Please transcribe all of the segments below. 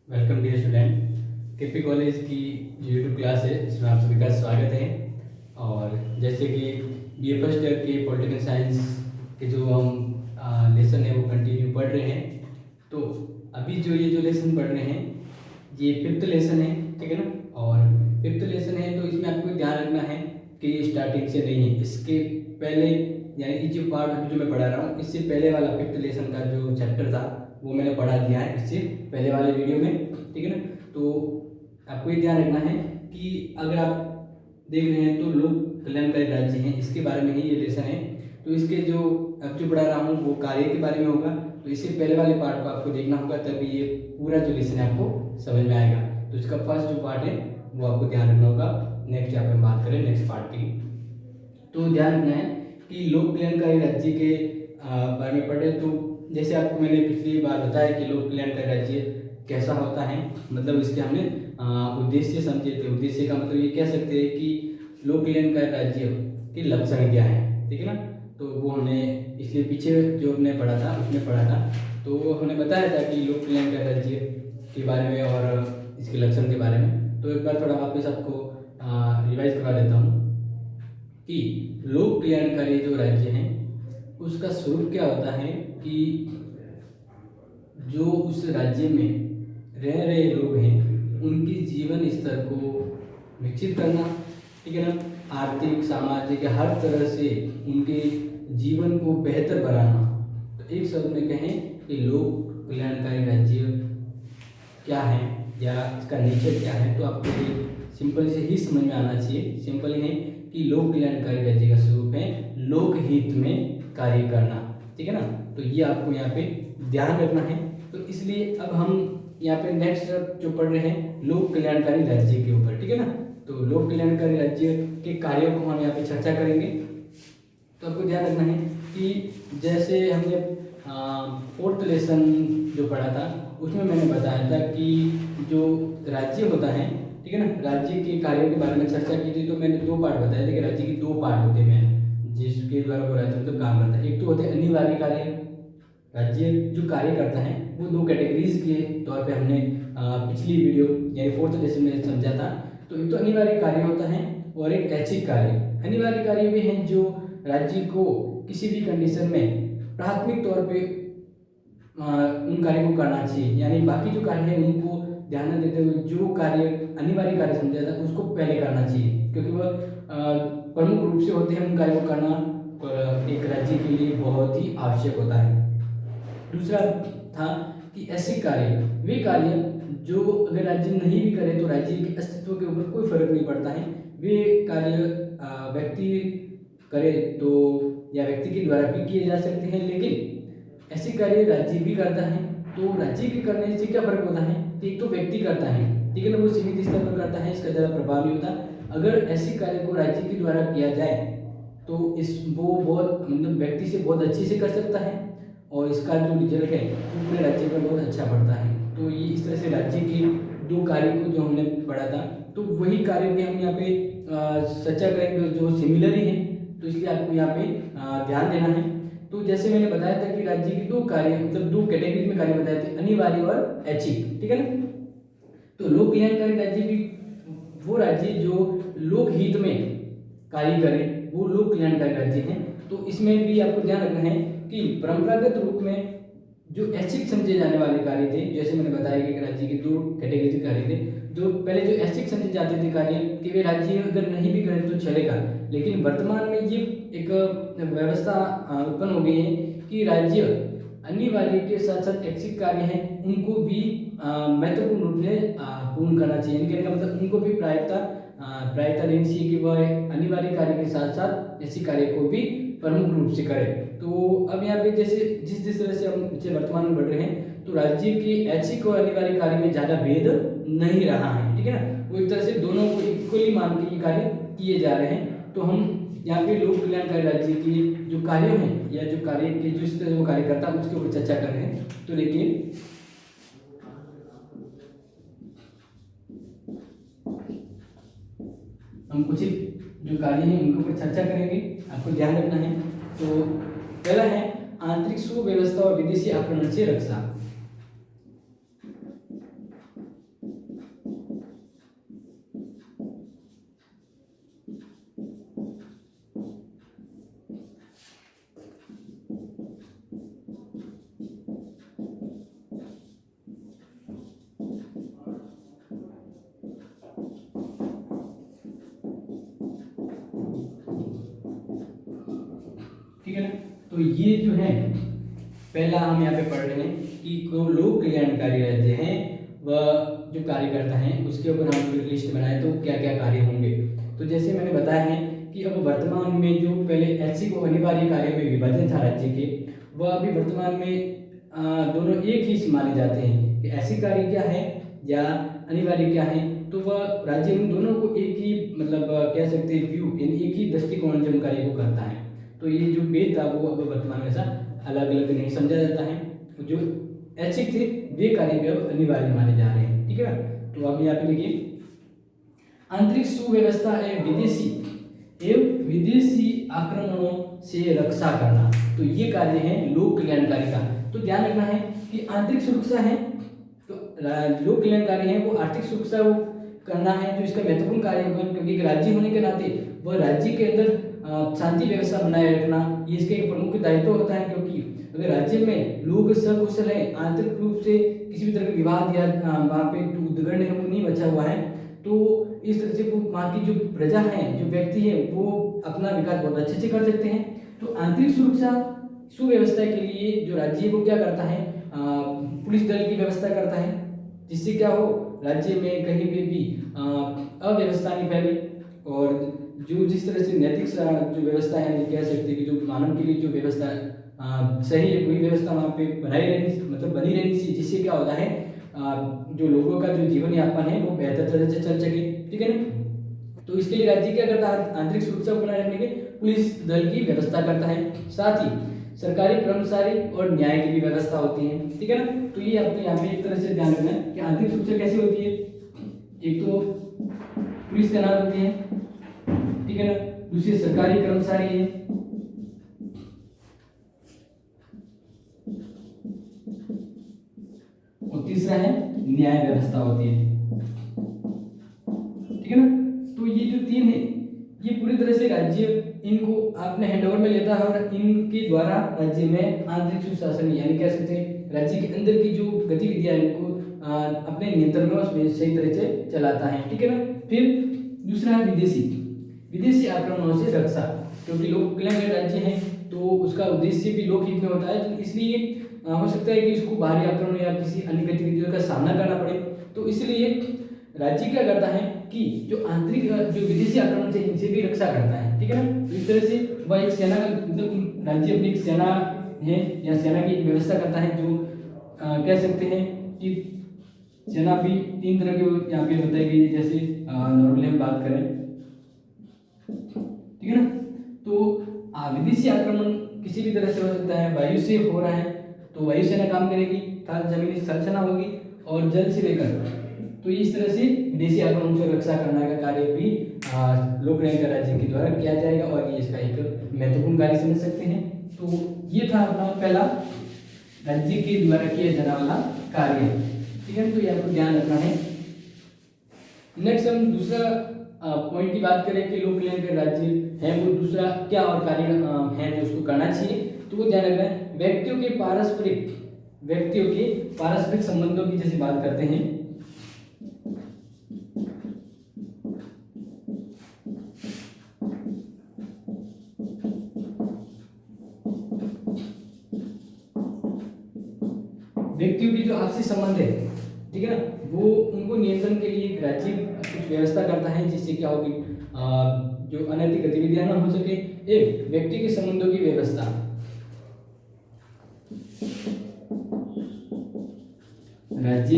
Welcome dear student. KP college की जो YouTube class है इसमें आप सभी का स्वागत है। और जैसे कि बीए फर्स्ट ईयर के पॉलिटिकल साइंस के जो हम लेसन है वो कंटिन्यू पढ़ रहे हैं। तो अभी जो लेसन पढ़ रहे हैं ये फिफ्थ लेसन है, ठीक है ना। और फिफ्थ लेसन है तो इसमें आपको ध्यान रखना है कि ये स्टार्टिंग से नहीं है, इसके पहले यानी ये जो पार्ट अभी जो मैं पढ़ा रहा हूँ इससे पहले वाला फिफ्थ लेसन का जो चैप्टर था वो मैंने पढ़ा दिया है इससे पहले वाले वीडियो में, ठीक है ना। तो आपको ये ध्यान रखना है कि अगर आप देख रहे हैं तो लोक कल्याणकारी राज्य हैं, इसके बारे में ही ये लेसन है। तो इसके जो अब जो पढ़ा रहा हूँ वो कार्य के बारे में होगा, तो इससे पहले वाले पार्ट को आपको देखना होगा तभी ये पूरा जो लेसन है आपको समझ में आएगा। तो इसका फर्स्ट जो पार्ट है वो आपको ध्यान रखना होगा। नेक्स्ट यहाँ पे हम बात करें नेक्स्ट पार्ट की, तो ध्यान रखना है कि लोक कल्याणकारी राज्य के बारे में पढ़े। तो जैसे आपको मैंने पिछली बार बताया कि लोक कल्याणकारी राज्य कैसा होता है, मतलब इसके हमने उद्देश्य समझे थे। उद्देश्य का मतलब ये कह सकते हैं कि लोक कल्याणकारी राज्य के लक्षण क्या है, ठीक है ना। तो वो हमने इसलिए पीछे जो हमने पढ़ा था उसमें पढ़ा था, तो वो हमने बताया था कि लोक कल्याणकारी राज्य के बारे में और इसके लक्षण के बारे में। तो एक बार थोड़ा वापस आपको रिवाइज करवा देता हूँ कि लोक कल्याणकारी जो राज्य हैं उसका स्वरूप क्या होता है कि जो उस राज्य में रह रहे लोग हैं उनके जीवन स्तर को विकसित करना, ठीक है ना। आर्थिक सामाजिक हर तरह से उनके जीवन को बेहतर बनाना। तो एक शब्द में कहें कि लोक कल्याणकारी राज्य क्या है या इसका नेचर क्या है, तो आपको ये सिंपल से ही समझ में आना चाहिए। सिंपल ही है कि लोक कल्याणकारी राज्य का स्वरूप है लोकहित में कार्य करना, ठीक है ना। तो ये आपको यहाँ पे ध्यान रखना है। तो इसलिए अब हम यहाँ पे नेक्स्ट जो पढ़ रहे हैं लोक कल्याणकारी राज्य के ऊपर, ठीक है ना। तो लोक कल्याणकारी राज्य के कार्यों को हम यहाँ पे चर्चा करेंगे। तो आपको ध्यान रखना है कि जैसे हमने फोर्थ लेसन जो पढ़ा था उसमें मैंने बताया था कि जो राज्य होता है, ठीक है ना, राज्य के कार्यों के बारे में चर्चा की थी। तो मैंने दो पार्ट बताए थे कि राज्य के दो पार्ट होते हैं जिसके द्वारा वो राज्य मतलब काम करता है। एक तो होते हैं अनिवार्य कार्य, राज्य जो कार्य करता है वो दो कैटेगरीज के तौर पे हमने पिछली वीडियो यानी फोर्थ लेसन में समझा था। तो एक तो अनिवार्य कार्य होता है और एक ऐच्छिक कार्य। अनिवार्य कार्य वे हैं जो राज्य को किसी भी कंडीशन में प्राथमिक तौर पे उन कार्य को करना चाहिए, यानी बाकी जो कार्य है उनको ध्यान न देते हुए जो कार्य अनिवार्य कार्य समझा था उसको पहले करना चाहिए, क्योंकि वह प्रमुख रूप से होते हैं। उन कार्यों को करना एक राज्य के लिए बहुत ही आवश्यक होता है। दूसरा था कि ऐसे कार्य वे कार्य जो अगर राज्य नहीं भी करे तो राज्य के अस्तित्व के ऊपर कोई फर्क नहीं पड़ता है। वे कार्य व्यक्ति करे तो या व्यक्ति के द्वारा भी किए जा सकते हैं, लेकिन ऐसे कार्य राज्य भी करता है। तो राज्य के करने से क्या फर्क होता है, एक तो व्यक्ति करता है, ठीक है ना, वो सीमित स्तर पर करता है, इसका ज़्यादा प्रभाव नहीं होता। अगर ऐसे कार्य को राज्य के द्वारा किया जाए तो इस वो बहुत मतलब व्यक्ति से बहुत अच्छे से कर सकता है और इसका जो रिजल्ट है वो पूरे राज्य पर बहुत अच्छा पड़ता है। तो ये इस तरह से राज्य के दो कार्य को जो हमने पढ़ा था, तो वही कार्य के हम यहाँ पे चर्चा करेंगे जो सिमिलर ही है। तो इसलिए आपको यहाँ पे ध्यान देना है। तो जैसे मैंने बताया था कि राज्य के दो कार्य मतलब दो कैटेगरी में कार्य बताए थे, अनिवार्य और ऐच्छिक, ठीक है ना। तो लोक कल्याणकारी राज्य भी वो राज्य जो लोकहित में कार्य करे वो लोक कल्याणकारी राज्य हैं। तो इसमें भी आपको ध्यान रखना है कि परंपरागत रूप में जो ऐच्छिक समझे जाने वाले कार्य थे, जैसे मैंने बताया कि राज्य के दो कैटेगरी के कार्य थे। जो पहले जो ऐच्छिक समझे जाते थे कार्य कि वे राज्य अगर नहीं भी करे तो चलेगा, लेकिन वर्तमान में ये एक व्यवस्था उत्पन्न हो गई है कि राज्य अनिवार्य के साथ साथ ऐच्छिक कार्य हैं उनको भी महत्वपूर्ण रूप से पूर्ण करना चाहिए। यानी कहने का मतलब उनको भी प्रायिकता देनी चाहिए कि वह अनिवार्य कार्य के साथ साथ ऐसी कार्य को भी प्रमुख रूप से करे। तो अब यहाँ पे जैसे जिस तरह से हम पिछले वर्तमान में बढ़ रहे हैं तो राज्य के ऐच्छिक और अनिवार्य कार्य में ज़्यादा भेद नहीं रहा है, ठीक है ना। वो एक तरह से दोनों को इक्वली मान के ये कार्य किए जा रहे हैं। तो हम यहाँ पे लोक कल्याणकारी राज्य के जो कार्य हैं या जो कार्य के जिस तरह वो कार्य करता है उसके ऊपर चर्चा कर रहे हैं। तो देखिए हम कुछ जो कार्य हैं उनके ऊपर चर्चा करेंगे, आपको ध्यान रखना है। तो पहला है आंतरिक सुव्यवस्था और विदेशी आक्रमण से रक्षा। ठीक है ना। तो ये जो है पहला हम यहाँ पे पढ़ रहे हैं कि जो लोक कल्याणकारी राज्य हैं वह जो कार्य करता है उसके ऊपर हम एक लिस्ट बनाए तो क्या क्या कार्य होंगे। तो जैसे मैंने बताया है कि अब वर्तमान में जो पहले ऐच्छिक और अनिवार्य कार्य में विभाजन था राज्य के, वह अभी वर्तमान में दोनों एक ही माने जाते हैं कि ऐसी कार्य क्या है या अनिवार्य क्या है। तो वह राज्य उन दोनों को एक ही मतलब कह सकते हैं व्यू यानी एक ही दृष्टिकोण से उन कार्य को करता है। तो ये जो भेद था वो अब वर्तमान में ऐसा अलग अलग नहीं समझा जाता है। जो ऐच्छिक थे वे कार्य भी अब अनिवार्य माने जा रहे हैं, ठीक है ना। तो अब यहाँ पे देखिए आंतरिक सुव्यवस्था एवं विदेशी आक्रमणों से रक्षा करना, तो ये कार्य है लोक कल्याणकारी का। तो ध्यान रखना है कि आंतरिक सुरक्षा है तो लोक कल्याणकारी है वो आर्थिक सुरक्षा वो करना है जो इसका महत्वपूर्ण कार्य होगा, क्योंकि एक राज्य होने के नाते वह राज्य के अंदर शांति व्यवस्था बनाए रखना ये इसका एक प्रमुख दायित्व होता है। क्योंकि अगर राज्य में लोग सकुशल है, आंतरिक रूप से किसी भी तरह के विवाद या वहाँ पे उद्गंड है वो नहीं बचा हुआ है, तो इस तरह से वो वहाँ की जो प्रजा है जो व्यक्ति है वो अपना विकास बहुत अच्छे से कर सकते हैं। तो आंतरिक सुरक्षा सुव्यवस्था के लिए जो राज्य है वो क्या करता है, पुलिस दल की व्यवस्था करता है जिससे क्या हो राज्य में कहीं पे भी अव्यवस्था नहीं फैले। और जो जिस तरह से नैतिक जो व्यवस्था है कह सकते हैं कि जो मानव के लिए जो व्यवस्था सही है कोई व्यवस्था वहाँ पे बनाई रहनी मतलब बनी रहनी चाहिए, जिससे क्या होता है जो लोगों का जो जीवन यापन है वो बेहतर तरह से चल सके, ठीक है ना। तो इसके लिए राज्य क्या करता है, आंतरिक सुरक्षा को बनाए रखने के पुलिस दल की व्यवस्था करता है। साथ ही सरकारी कर्मचारी और न्याय की भी व्यवस्था होती है, ठीक है ना। तो ये आपको यहाँ पे एक तरह से ध्यान रखना है कि आंतरिक सुरक्षा कैसे होती है, एक तो पुलिस तैनात होती है, ठीक है ना, दूसरे सरकारी कर्मचारी है, और तीसरा है न्याय व्यवस्था होती है, ठीक है ना। तो ये जो तीन है ये पूरी तरह से राज्य इनको अपने हैंडओवर में लेता है और इनके द्वारा राज्य में आंतरिक सुशासन यानी कह सकते हैं राज्य के अंदर की जो गतिविधियां इनको अपने नियंत्रण में सही तरह से चलाता है, ठीक है ना। फिर दूसरा है विदेशी आक्रमणों से रक्षा, क्योंकि लोक कल्याणकारी राज्य है तो उसका उद्देश्य भी लोकहित में होता है, तो इसलिए हो सकता है कि इसको बाहरी आक्रमण या किसी अन्य गतिविधियों का सामना करना पड़े। तो इसलिए राज्य क्या करता है कि जो आंतरिक जो विदेशी आक्रमण से इनसे भी रक्षा करता है, ठीक है ना। तो इस तरह से वह एक सेना का मतलब राज्य अपनी एक सेना है या सेना की एक व्यवस्था करता है जो कह सकते हैं कि सेना भी तीन तरह के यहाँ पे बताई गई है। जैसे नॉर्मली हम बात करें, ठीक है ना, तो विदेशी आक्रमण किसी भी तरह से हो सकता है, वायु से हो रहा है तो वायुसेना काम करेगी, थल जमीनी स्थल सेना होगी और जल से लेकर, तो इस तरह से विदेशी आक्रमण से रक्षा करने का कार्य भी लोक कल्याणकारी राज्य के द्वारा किया जाएगा और ये इसका एक महत्वपूर्ण कार्य समझ सकते हैं। तो ये था अपना पहला राज्य के द्वारा किया जाने वाला कार्य, ठीक है। तो ये आपको ध्यान रखना है। नेक्स्ट हम दूसरा पॉइंट की बात करें कि लोक कल्याणकारी राज्य है वो दूसरा क्या और कार्य है जो उसको करना चाहिए, तो वो ध्यान रखना है व्यक्तियों के पारस्परिक संबंधों की जैसे बात करते हैं, व्यक्तियों की जो आपसी संबंध है, ठीक है ना, वो उनको नियंत्रण के लिए राज्य कुछ व्यवस्था करता है जिससे क्या होगी जो अनैतिक गतिविधियां ना हो सके। एक व्यक्ति के संबंधों की व्यवस्था, राज्य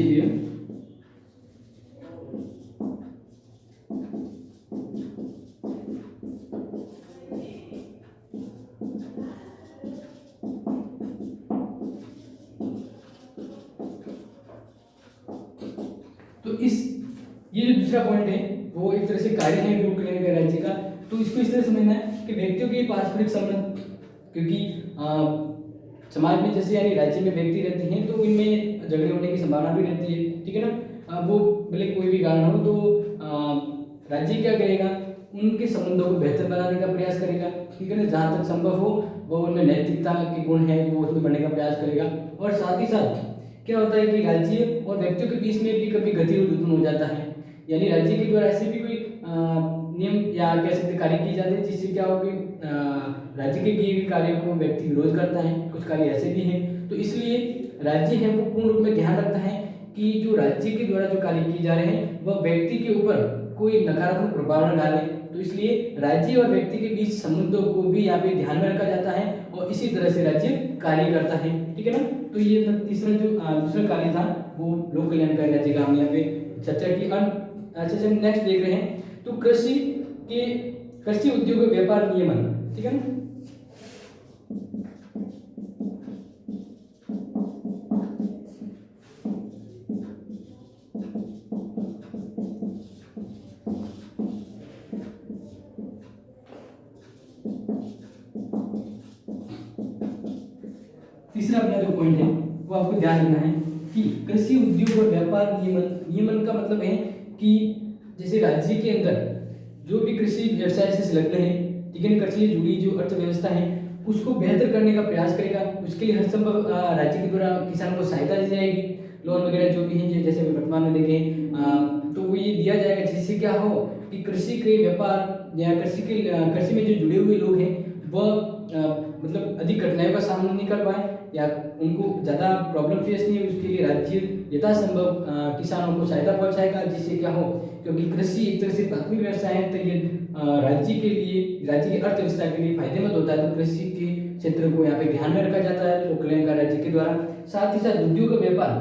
तो ये जो दूसरा पॉइंट है वो एक तरह से कार्य है लोक कल्याणकारी राज्य का। तो इसको इस तरह समझना है कि व्यक्तियों के पारस्परिक संबंध, क्योंकि समाज में जैसे यानी राज्य में व्यक्ति रहते हैं तो इनमें झगड़े होने की संभावना भी रहती है, ठीक है ना। वो भले कोई भी कारण हो तो राज्य क्या करेगा, उनके संबंधों को बेहतर बनाने का प्रयास करेगा, ठीक है ना। जहाँ तक संभव हो वो उनमें नैतिकता के गुण है वो उसमें बढ़ने का प्रयास करेगा। और साथ ही साथ क्या होता है कि राज्य और व्यक्तियों के बीच में भी कभी गतिरोध उत्पन्न हो जाता है, यानी राज्य के द्वारा ऐसे भी कोई नियम या कह सकते कार्य किए जाते हैं जिससे क्या हो कि राज्य के किए गए कार्यों को व्यक्ति विरोध करता है, कुछ कार्य ऐसे भी हैं। तो इसलिए राज्य है वो पूर्ण रूप में ध्यान रखता है कि जो राज्य के द्वारा जो कार्य किए जा रहे हैं वह व्यक्ति के ऊपर कोई नकारात्मक प्रभाव न डाले। तो इसलिए राज्य और व्यक्ति के बीच संबंधों को भी यहाँ पे ध्यान में रखा जाता है और इसी तरह से राज्य कार्य करता है। ठीक है ना। तो ये तीसरा जो दूसरा कार्य था वो लोक कल्याणकारी राज्य का हमने यहाँ पे चर्चा की। अच्छा हम नेक्स्ट देख रहे हैं तो कृषि उद्योग और व्यापार नियमन। ठीक है ना। तीसरा अपना जो पॉइंट है वो आपको ध्यान रखना है कि कृषि उद्योग और व्यापार नियमन का मतलब है कि जैसे राज्य के अंदर जो भी कृषि व्यवसाय से संलग्न है, ठीक है ना, कृषि से जुड़ी जो अर्थव्यवस्था है उसको बेहतर करने का प्रयास करेगा। उसके लिए हर संभव राज्य के द्वारा किसानों को सहायता दी जाएगी। लोन वगैरह जो भी है जैसे वर्तमान में देखें तो वो ये दिया जाएगा जिससे क्या हो कि कृषि के व्यापार या कृषि में जो जुड़े हुए लोग हैं वह मतलब अधिक कठिनाइयों का सामना नहीं कर पाए या उनको ज़्यादा प्रॉब्लम फेस नहीं है। उसके लिए राज्य यथासंभव किसानों को सहायता पहुंचाएगा जिससे क्या हो, क्योंकि कृषि एक तरह से प्राथमिक व्यवसाय है तो ये राज्य के लिए, राज्य की अर्थव्यवस्था के लिए फायदेमंद होता है। तो कृषि के क्षेत्र को यहाँ पे ध्यान में रखा जाता है लोक कल्याणकारी राज्य के द्वारा। साथ ही साथ उद्योग और व्यापार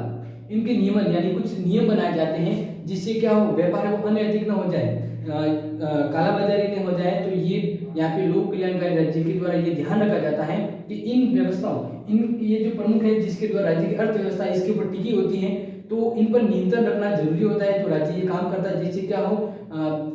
इनके नियमन यानी कुछ नियम बनाए जाते हैं जिससे क्या हो व्यापार है वो अनैतिक न हो जाए, कालाबाजारी नहीं हो जाए। तो ये यहाँ पे लोक कल्याणकारी राज्य के द्वारा ये ध्यान रखा जाता है कि इन व्यवस्थाओं ये जो प्रमुख है जिसके द्वारा राज्य की अर्थव्यवस्था इसके ऊपर टिकी होती है तो इन पर नियंत्रण रखना जरूरी होता है। तो राज्य ये काम करता है जिससे क्या हो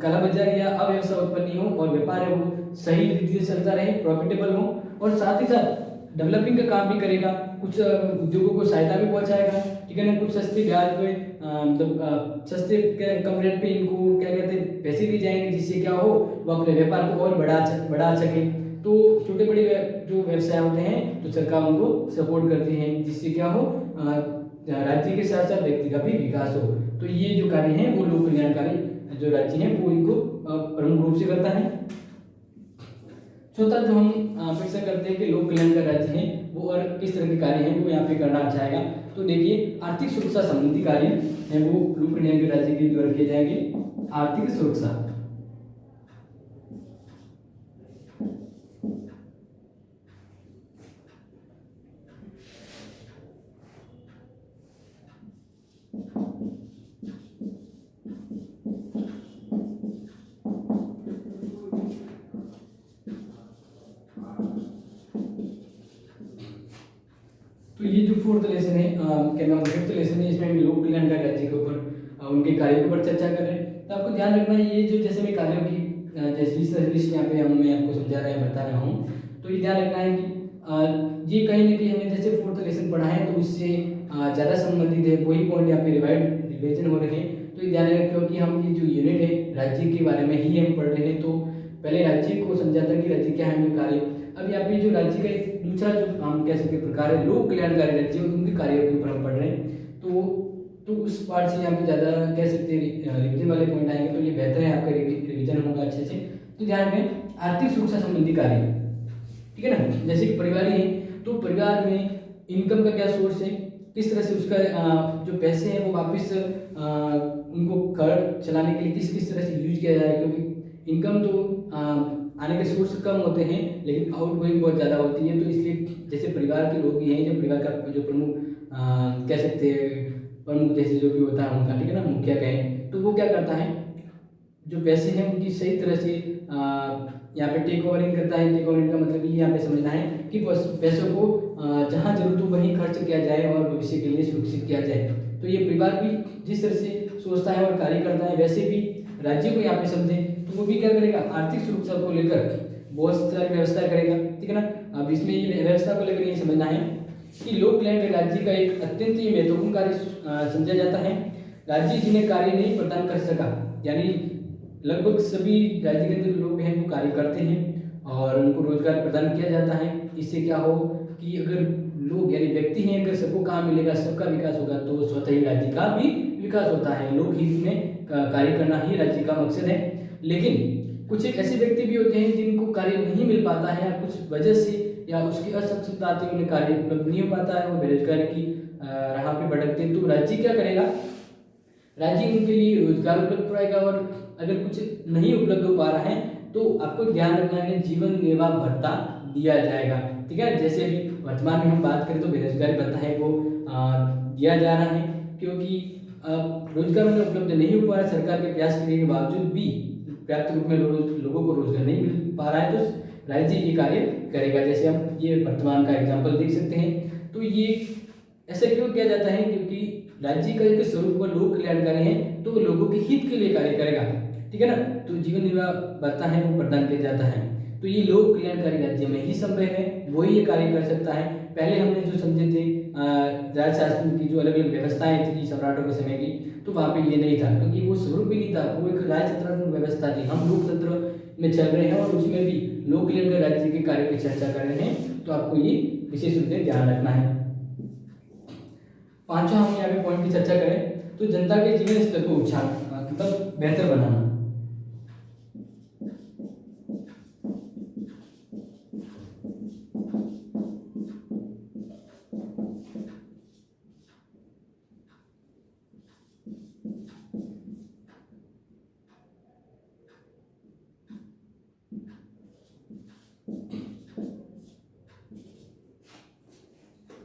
कालाबाजारी या अव्यवस्था उत्पन्न हो और व्यापार है वो सही रीति से चलता रहे, प्रॉफिटेबल हो और साथ ही साथ डेवलपिंग का काम भी करेगा। कुछ उद्योगों को सहायता भी पहुंचाएगा। ठीक है ना। कुछ सस्ते ब्याज पे मतलब सस्ते कम रेट पे इनको क्या कहते हैं पैसे दिए जाएंगे जिससे क्या हो वो अपने व्यापार को और बढ़ा सके। तो छोटे बड़े जो व्यवसाय होते हैं तो सरकार उनको सपोर्ट करती है जिससे क्या हो राज्य के साथ साथ व्यक्ति का भी विकास हो। तो ये जो कार्य है वो लोक कल्याणकारी जो राज्य है वो इनको प्रमुख रूप से करता है। चौथा जो हम अपेक्षा करते हैं कि लोक कल्याणकारी राज्य है वो और किस तरह के कार्य हैं वो यहाँ पे करना चाहेगा। तो देखिए आर्थिक सुरक्षा संबंधी कार्य है वो लोक कल्याणकारी राज्य के द्वारा किए जाएंगे। आर्थिक सुरक्षा तो ये जो फोर्थ लेसन है क्या नाम फिफ्थ लेसन है इसमें हम लोक कल्याणकारी राज्य के ऊपर उनके कार्यों के ऊपर चर्चा कर रहे हैं। तो आपको ध्यान रखना है ये जो जैसे मैं कार्यों की जैसे लिस्ट यहाँ पे मैं आपको समझा रहा है बता रहा हूँ तो ये ध्यान रखना है कि ये कहीं ना कहीं हमने जैसे फोर्थ लेसन पढ़ा है तो उससे ज़्यादा संबंधित है वही पॉइंट यहाँ पे रिविजन हो रहे हैं। तो ये ध्यान रखें क्योंकि हम ये जो यूनिट है राज्य के बारे में ही हम पढ़ रहे हैं तो पहले राज्य को समझाता कि राज्य क्या है उनके कार्य। अब यहाँ पे जो राज्य का एक दूसरा जो हम कह सकते प्रकार है लोक कल्याणकारी राज्य उनके कार्यों के ऊपर हम पढ़ रहे हैं। तो उस पार्ट से यहाँ पे ज़्यादा कह सकते हैं रिविजन वाले पॉइंट आएंगे तो ये बेहतर है आपका रिविजन होगा अच्छे से। तो ध्यान रखें आर्थिक सुरक्षा संबंधी कार्य, ठीक है ना। जैसे कि परिवार है तो परिवार में इनकम का क्या सोर्स है, किस तरह से उसका जो पैसे हैं वो वापस उनको घर चलाने के लिए किस तरह से यूज किया जाए, क्योंकि इनकम तो आने के सोर्स कम होते हैं लेकिन आउट गोइंग बहुत ज़्यादा होती है। तो इसलिए जैसे परिवार के लोग ही हैं जो परिवार का जो प्रमुख कह सकते हैं प्रमुख जैसे जो भी होता है उनका, ठीक है ना, मुखिया कहें, तो वो क्या करता है जो पैसे हैं उनकी सही तरह से यहाँ पे टेक ओवरिंग करता है। टेक ओवरिंग का मतलब ये यहाँ पे समझना है कि पैसों को जहाँ जरूरत हो वहीं खर्च किया जाए और भविष्य के लिए सुरक्षित किया जाए। तो ये परिवार भी जिस तरह से सोचता है और कार्य करता है वैसे भी राज्य को यहाँ पे समझे तो वो भी क्या करेगा आर्थिक सुरक्षा को लेकर बहुत सारी व्यवस्था करेगा, ठीक है ना। अब इसमें ये व्यवस्था को लेकर ये समझना है कि लोक कल्याण राज्य का एक अत्यंत ही महत्वपूर्ण कार्य समझा जाता है। राज्य जिन्हें कार्य नहीं प्रदान कर सका यानी लगभग सभी राज्य के अंदर लोग हैं वो कार्य करते हैं और उनको रोजगार प्रदान किया जाता है। इससे क्या हो कि अगर लोग यानी व्यक्ति हैं अगर सबको काम मिलेगा सबका विकास होगा तो स्वतः ही राज्य का भी विकास होता है। लोक हित में कार्य करना ही राज्य का मकसद है। लेकिन कुछ एक ऐसे व्यक्ति भी होते हैं जिनको कार्य नहीं मिल पाता है, या कुछ वजह से या उसकी असक्षमता आती है उन्हें कार्य उपलब्ध नहीं हो पाता है, वो बेरोजगारी की राह पे भटकते हैं। तो राज्य क्या करेगा, राज्य उनके लिए रोजगार उपलब्ध कराएगा, और अगर कुछ नहीं उपलब्ध हो पा रहा है तो आपको ध्यान रखना है जीवन निर्वाह भत्ता दिया जाएगा। ठीक है, जैसे अभी वर्तमान में हम बात करें तो बेरोजगारी भत्ता है वो दिया जा रहा है, क्योंकि रोजगार उन्हें उपलब्ध नहीं हो पा रहा है। सरकार के प्रयास करने के बावजूद भी पर्याप्त रूप में लोगों को रोजगार नहीं मिल पा रहा है, तो राज्य ये कार्य करेगा। जैसे हम ये वर्तमान का एग्जाम्पल देख सकते हैं। तो ये ऐसा क्यों किया जाता है, क्योंकि राज्य का एक स्वरूप वो लोक कल्याणकारी है, तो वो लोगों के हित के लिए कार्य करेगा। ठीक है ना, तो जीवन निर्वाह भत्ता है वो प्रदान किया जाता है। तो ये लोक कल्याणकारी राज्य में ही संभव है, वही ये कार्य कर सकता है। पहले हमने जो समझे थे राजशासन की जो अलग अलग व्यवस्थाएं थी सम्राटों के समय की, तो वहाँ पे ये नहीं था, क्योंकि वो स्वरूप भी नहीं था, वो एक राजतंत्रात्मक व्यवस्था थी। हम लोकतंत्र में चल रहे हैं और उसमें भी लोक कल्याणकारी राज्य के कार्य की चर्चा कर रहे हैं, तो आपको ये विशेष रूप से ध्यान रखना है। पांचवा हम यहाँ पे पॉइंट की चर्चा करें तो जनता के जीवन स्तर को मतलब बेहतर बनाना।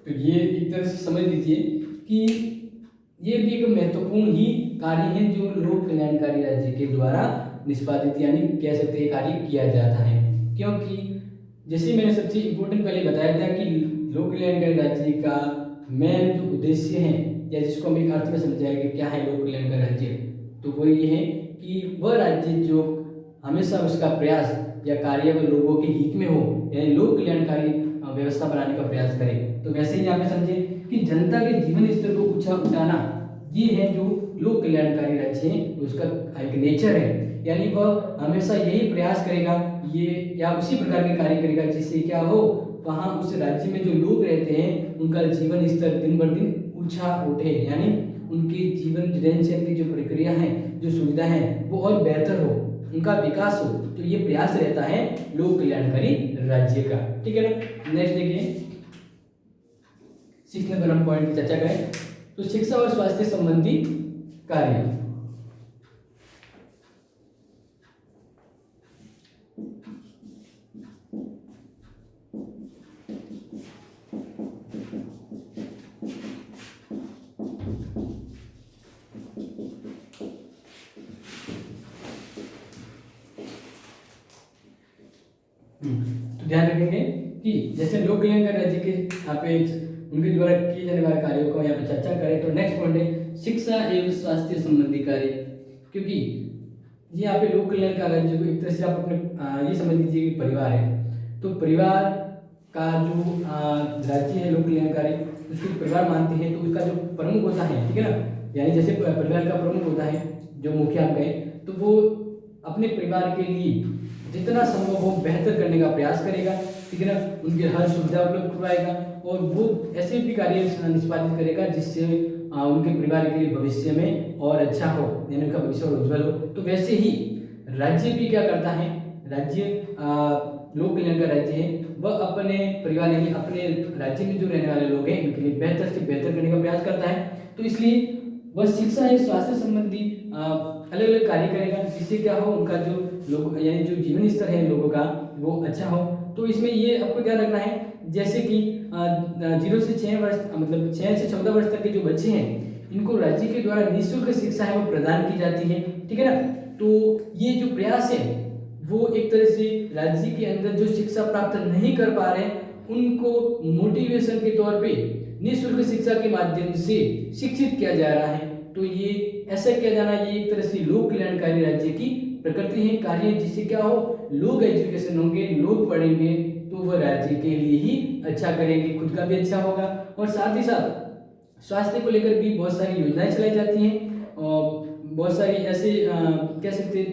तो ये एक तरह से समझ लीजिए कि ये भी एक महत्वपूर्ण ही कार्य है जो लोक कल्याणकारी राज्य के द्वारा निष्पादित यानी कह सकते हैं कार्य किया जाता है। क्योंकि जैसे मैंने सबसे इम्पोर्टेंट पहले बताया था कि लोक कल्याणकारी राज्य का मेन जो उद्देश्य है, या जिसको हम एक अर्थ में समझाएंगे क्या है लोक कल्याणकारी राज्य, तो वो ये है कि वह राज्य जो हमेशा उसका प्रयास या कार्य वह लोगों के हित में हो, यानी लोक कल्याणकारी व्यवस्था बनाने का प्रयास करें। तो वैसे ही यहाँ पे समझे कि जनता के जीवन स्तर को ऊंचा उठाना, ये है जो लोक कल्याणकारी राज्य है, उसका एक नेचर है। यानी वह हमेशा यही प्रयास करेगा ये या उसी प्रकार के कार्य करेगा जिससे क्या हो, वहाँ उस राज्य में जो लोग रहते हैं उनका जीवन स्तर दिन ब दिन ऊंचा उठे, यानी उनकी जीवन रहन सहन की जो प्रक्रिया है, जो सुविधा है वो और बेहतर हो, उनका विकास हो। तो ये प्रयास रहता है लोक कल्याणकारी राज्य का। ठीक है ना। नेक्स्ट देखिए 6 नंबर हम पॉइंट की चर्चा करें तो शिक्षा और स्वास्थ्य संबंधी कार्य। तो ध्यान रखेंगे कि जैसे लोक कल्याणकारी राज्य के यहाँ पे उनके द्वारा किए जाने वाले कार्यों को यहाँ पे चर्चा करें तो नेक्स्ट पॉइंट है शिक्षा एवं स्वास्थ्य संबंधी कार्य। क्योंकि ये यहाँ पे लोक कल्याणकारी राज्य को एक तरह से आप अपने ये समझ लीजिए कि परिवार है, तो परिवार का जो राज्य है लोक कल्याणकारी उसको परिवार मानते हैं, तो उसका जो प्रमुख होता है, ठीक है ना, यानी जैसे परिवार का प्रमुख होता है जो मुखिया आप गए, तो वो अपने परिवार के लिए जितना संभव हो बेहतर करने का प्रयास करेगा, ठीक है ना, उनकी हर सुविधा उपलब्ध करवाएगा और वो ऐसे भी कार्य निष्पादित करेगा जिससे उनके परिवार के लिए भविष्य में और अच्छा हो, यानी उनका भविष्य और उज्जवल हो। तो वैसे ही राज्य भी क्या करता है, राज्य लोक कल्याण का राज्य है, वह अपने परिवार यानी अपने राज्य में जो रहने वाले लोग हैं उनके लिए बेहतर से बेहतर करने का प्रयास करता है। तो इसलिए वह शिक्षा या स्वास्थ्य संबंधी अलग अलग कार्य करेगा जिससे क्या हो, उनका जो लोग यानी जो जीवन स्तर है लोगों का वो अच्छा हो। तो इसमें ये आपको ध्यान रखना है जैसे कि 0 से 6 वर्ष मतलब 6 से 14 वर्ष तक के जो बच्चे हैं इनको राज्य के द्वारा निःशुल्क शिक्षा है वो प्रदान की जाती है, ठीक है ना। तो ये जो प्रयास है वो एक तरह से राज्य के अंदर जो शिक्षा प्राप्त नहीं कर पा रहे उनको मोटिवेशन के तौर पे निःशुल्क शिक्षा के माध्यम से शिक्षित किया जा रहा है। तो ये ऐसा किया जाना ये एक तरह से लोक कल्याणकारी राज्य की प्रकृति है, कार्य है, जिससे क्या हो लोग एजुकेशन होंगे, लोग पढ़ेंगे तो वह राज्य के लिए ही अच्छा करेंगे, खुद का भी अच्छा होगा। और साथ ही साथ स्वास्थ्य को लेकर भी बहुत सारी योजनाएं चलाई जाती हैं और बहुत सारी ऐसे कह सकते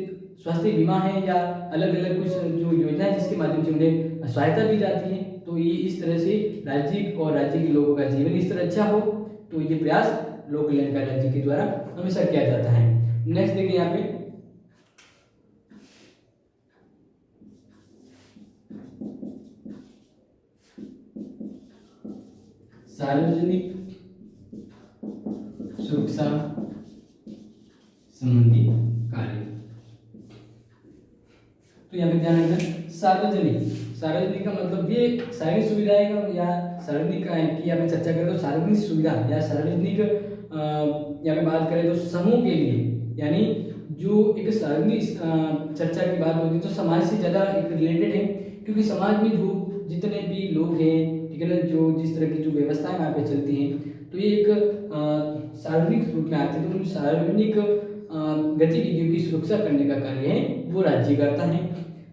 स्वास्थ्य बीमा है या अलग अलग कुछ जो योजनाएं जिसके माध्यम से उन्हें सहायता दी जाती है। तो ये इस तरह से राज्य और राज्य के लोगों का जीवन स्तर अच्छा हो, तो ये प्रयास लोक कल्याणकारी राज्य के द्वारा हमेशा किया जाता है। नेक्स्ट देखिए यहाँ पे सार्वजनिक सुरक्षा संबंधी कार्य। तो यहाँ पे ध्यान रखना सार्वजनिक, सार्वजनिक का मतलब ये सारी सुविधाएं का या सार्वजनिक की यहाँ पे चर्चा करें तो सार्वजनिक सुविधा या सार्वजनिक यहाँ पे बात करें तो समूह के लिए, यानी जो एक सार्वजनिक चर्चा की बात होती है तो समाज से ज़्यादा एक रिलेटेड है, क्योंकि समाज में जो जितने भी लोग हैं, ठीक है ना, जो जिस तरह की जो व्यवस्थाएं वहाँ पे चलती हैं, तो ये एक सार्वजनिक रूप में आते हैं। तो उन सार्वजनिक गतिविधियों की सुरक्षा करने का कार्य है वो राज्य करता है।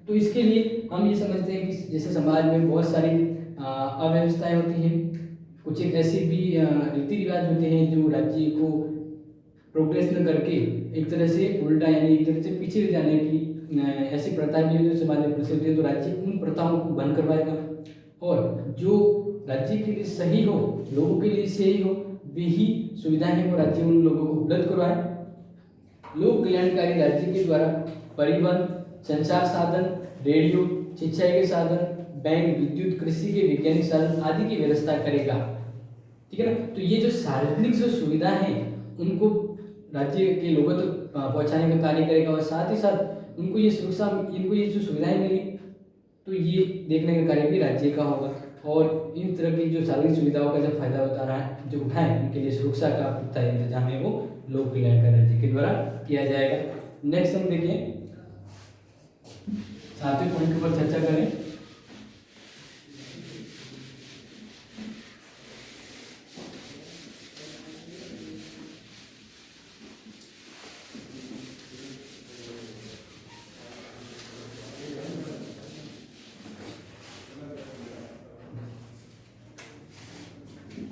तो इसके लिए हम ये समझते हैं कि जैसे समाज में बहुत सारी अव्यवस्थाएं होती हैं, कुछ एक ऐसे भी रीति रिवाज होते हैं जो राज्य को प्रोग्रेस न करके एक तरह से उल्टा यानी एक तरह से पीछे रह जाने की ऐसी प्रथाएं भी जो समाज में प्रचलित है, तो राज्य उन प्रथाओं को बंद करवाएगा और जो राज्य के लिए सही हो, लोगों के लिए सही हो, वही सुविधाएं हैं वो राज्य उन लोगों को उपलब्ध करवाए। लोक कल्याणकारी राज्य के द्वारा परिवहन, संचार साधन, रेडियो, शिक्षा के साधन, बैंक, विद्युत, कृषि के वैज्ञानिक साधन आदि की व्यवस्था करेगा, ठीक है ना। तो ये जो सार्वजनिक जो सुविधा है उनको राज्य के लोगों तक पहुंचाने का कार्य करेगा और साथ ही साथ उनको ये सुरक्षा, इनको ये जो सुविधाएं मिली तो ये देखने का कार्य भी राज्य का होगा और इन तरह की जो सार्वजनिक सुविधाओं का जब फायदा होता रहा है जो उठाए उनके लिए सुरक्षा का पुख्ता इंतजाम है वो लोक कल्याणकारी राज्य के द्वारा किया जाएगा। नेक्स्ट हम देखिए 7वें पॉइंट पर चर्चा करें।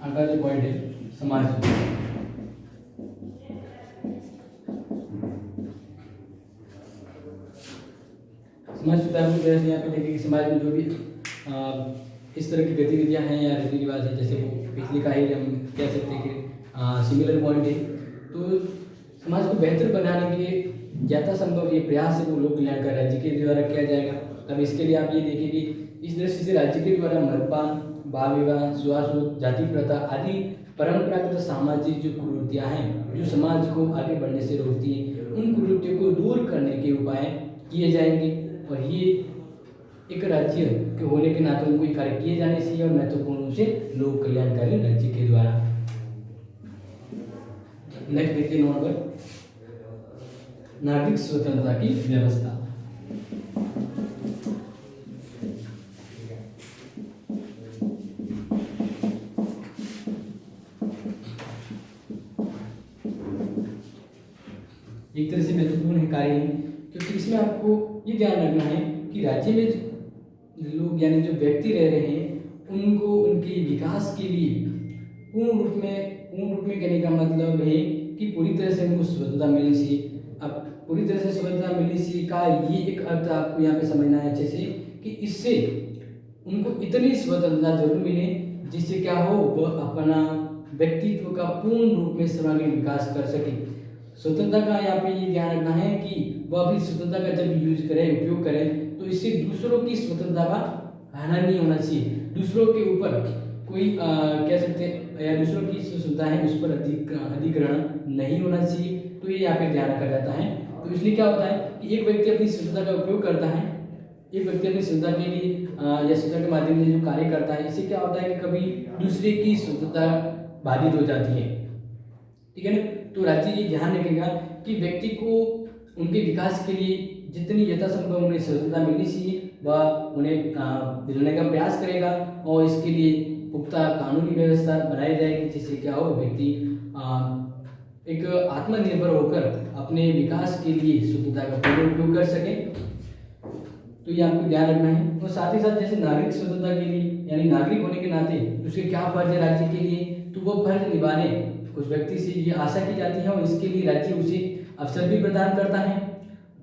अगला जो पॉइंट है समाज सुधार। समाज सुधार को जैसे यहाँ पे देखें कि समाज में जो भी इस तरह की गतिविधियाँ हैं या रीति रिवाज है, जैसे वो पिछले का ही हम कह सकते हैं कि सिमिलर पॉइंट है, तो समाज को बेहतर बनाने के ज्यादा संभव ये प्रयास है वो लोक कल्याणकारी राज्य के द्वारा किया जाएगा। अब इसके लिए आप ये देखिए कि इस दृष्टि से राज्य के द्वारा मद्यपान, बाल विवाह, छुआछूत, जाति प्रथा आदि परंपरागत सामाजिक जो कुरीतियाँ हैं जो समाज को आगे बढ़ने से रोकती हैं, उन कुरीतियों को दूर करने के उपाय किए जाएंगे और ये एक राज्य के होने के नाते उनको ये कार्य किए जाने चाहिए और महत्वपूर्ण रूप से लोक कल्याणकारी राज्य के द्वारा। नेक्स्ट देखिए नंबर नागरिक स्वतंत्रता की व्यवस्था। एक तरह से महत्वपूर्ण कार्य है क्योंकि इसमें आपको ये ध्यान रखना है कि राज्य में लोग यानी जो व्यक्ति रह रहे हैं उनको उनके विकास के लिए पूर्ण रूप में कहने का मतलब है कि पूरी तरह से उनको स्वतंत्रता मिलनी चाहिए। अब पूरी तरह से स्वतंत्रता मिलनी चाहिए का ये एक अर्थ आपको यहाँ पे समझना है अच्छे से कि इससे उनको इतनी स्वतंत्रता जरूर मिले जिससे क्या हो वह अपना व्यक्तित्व का पूर्ण रूप में सर्वांगीण विकास कर सके। स्वतंत्रता का यहाँ पे ये ध्यान रखना है कि वह अपनी स्वतंत्रता का जब यूज करे, उपयोग करे तो इससे दूसरों की स्वतंत्रता का हनन नहीं होना चाहिए, दूसरों के ऊपर कोई कह सकते हैं या दूसरों की स्वतंत्रता है उस पर अधिग्रहण नहीं होना चाहिए। तो ये यहाँ पे ध्यान रखा जाता है। तो इसलिए क्या होता है कि एक व्यक्ति अपनी स्वतंत्रता का उपयोग करता है, एक व्यक्ति अपनी स्वतंत्रता के लिए या स्वतंत्रता के माध्यम से जो कार्य करता है, इससे क्या होता है कि कभी दूसरे की स्वतंत्रता बाधित हो जाती है, ठीक है ना। तो राज्य ये ध्यान रखेगा कि व्यक्ति को उनके विकास के लिए जितनी यथासंभव उन्हें स्वतंत्रता मिलनी चाहिए वह उन्हें दिलाने का प्रयास करेगा और इसके लिए पुख्ता कानूनी व्यवस्था बनाई जाएगी जिससे क्या हो व्यक्ति एक आत्मनिर्भर होकर अपने विकास के लिए स्वतंत्रता का पूर्ण उपयोग कर सके। तो ये आपको ध्यान रखना है। और साथ ही साथ जैसे नागरिक स्वतंत्रता के लिए यानी नागरिक होने के नाते उसके क्या फर्ज है राज्य के लिए, तो वो फर्ज निभाने उस व्यक्ति से ये आशा की जाती है और इसके लिए राज्य उसे अवसर भी प्रदान करता है।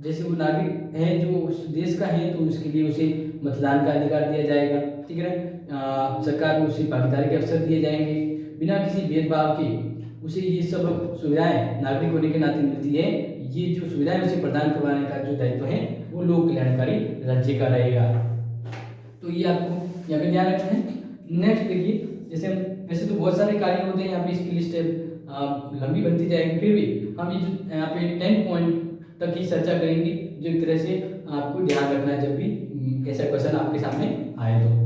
जैसे वो नागरिक है जो उस देश का है तो उसके लिए उसे मतदान का अधिकार दिया जाएगा, ठीक है ना। सरकार को उसे भागीदारी के अवसर दिए जाएंगे बिना किसी भेदभाव के, उसे ये सब सुविधाएं नागरिक होने के नाते मिलती है। ये जो सुविधाएं उसे प्रदान करवाने का जो दायित्व है वो लोक कल्याणकारी राज्य का रहेगा। तो ये आपको यहाँ पे ध्यान रखना है। नेक्स्ट देखिए जैसे हम वैसे तो बहुत सारे कार्य होते हैं यहाँ पे, इसकी लिस्ट लंबी बनती जाएगी, फिर भी हम ये जो यहाँ पे 10 पॉइंट तक ही चर्चा करेंगे, जो एक तरह से आपको ध्यान रखना है जब भी ऐसा क्वेश्चन आपके सामने आए तो।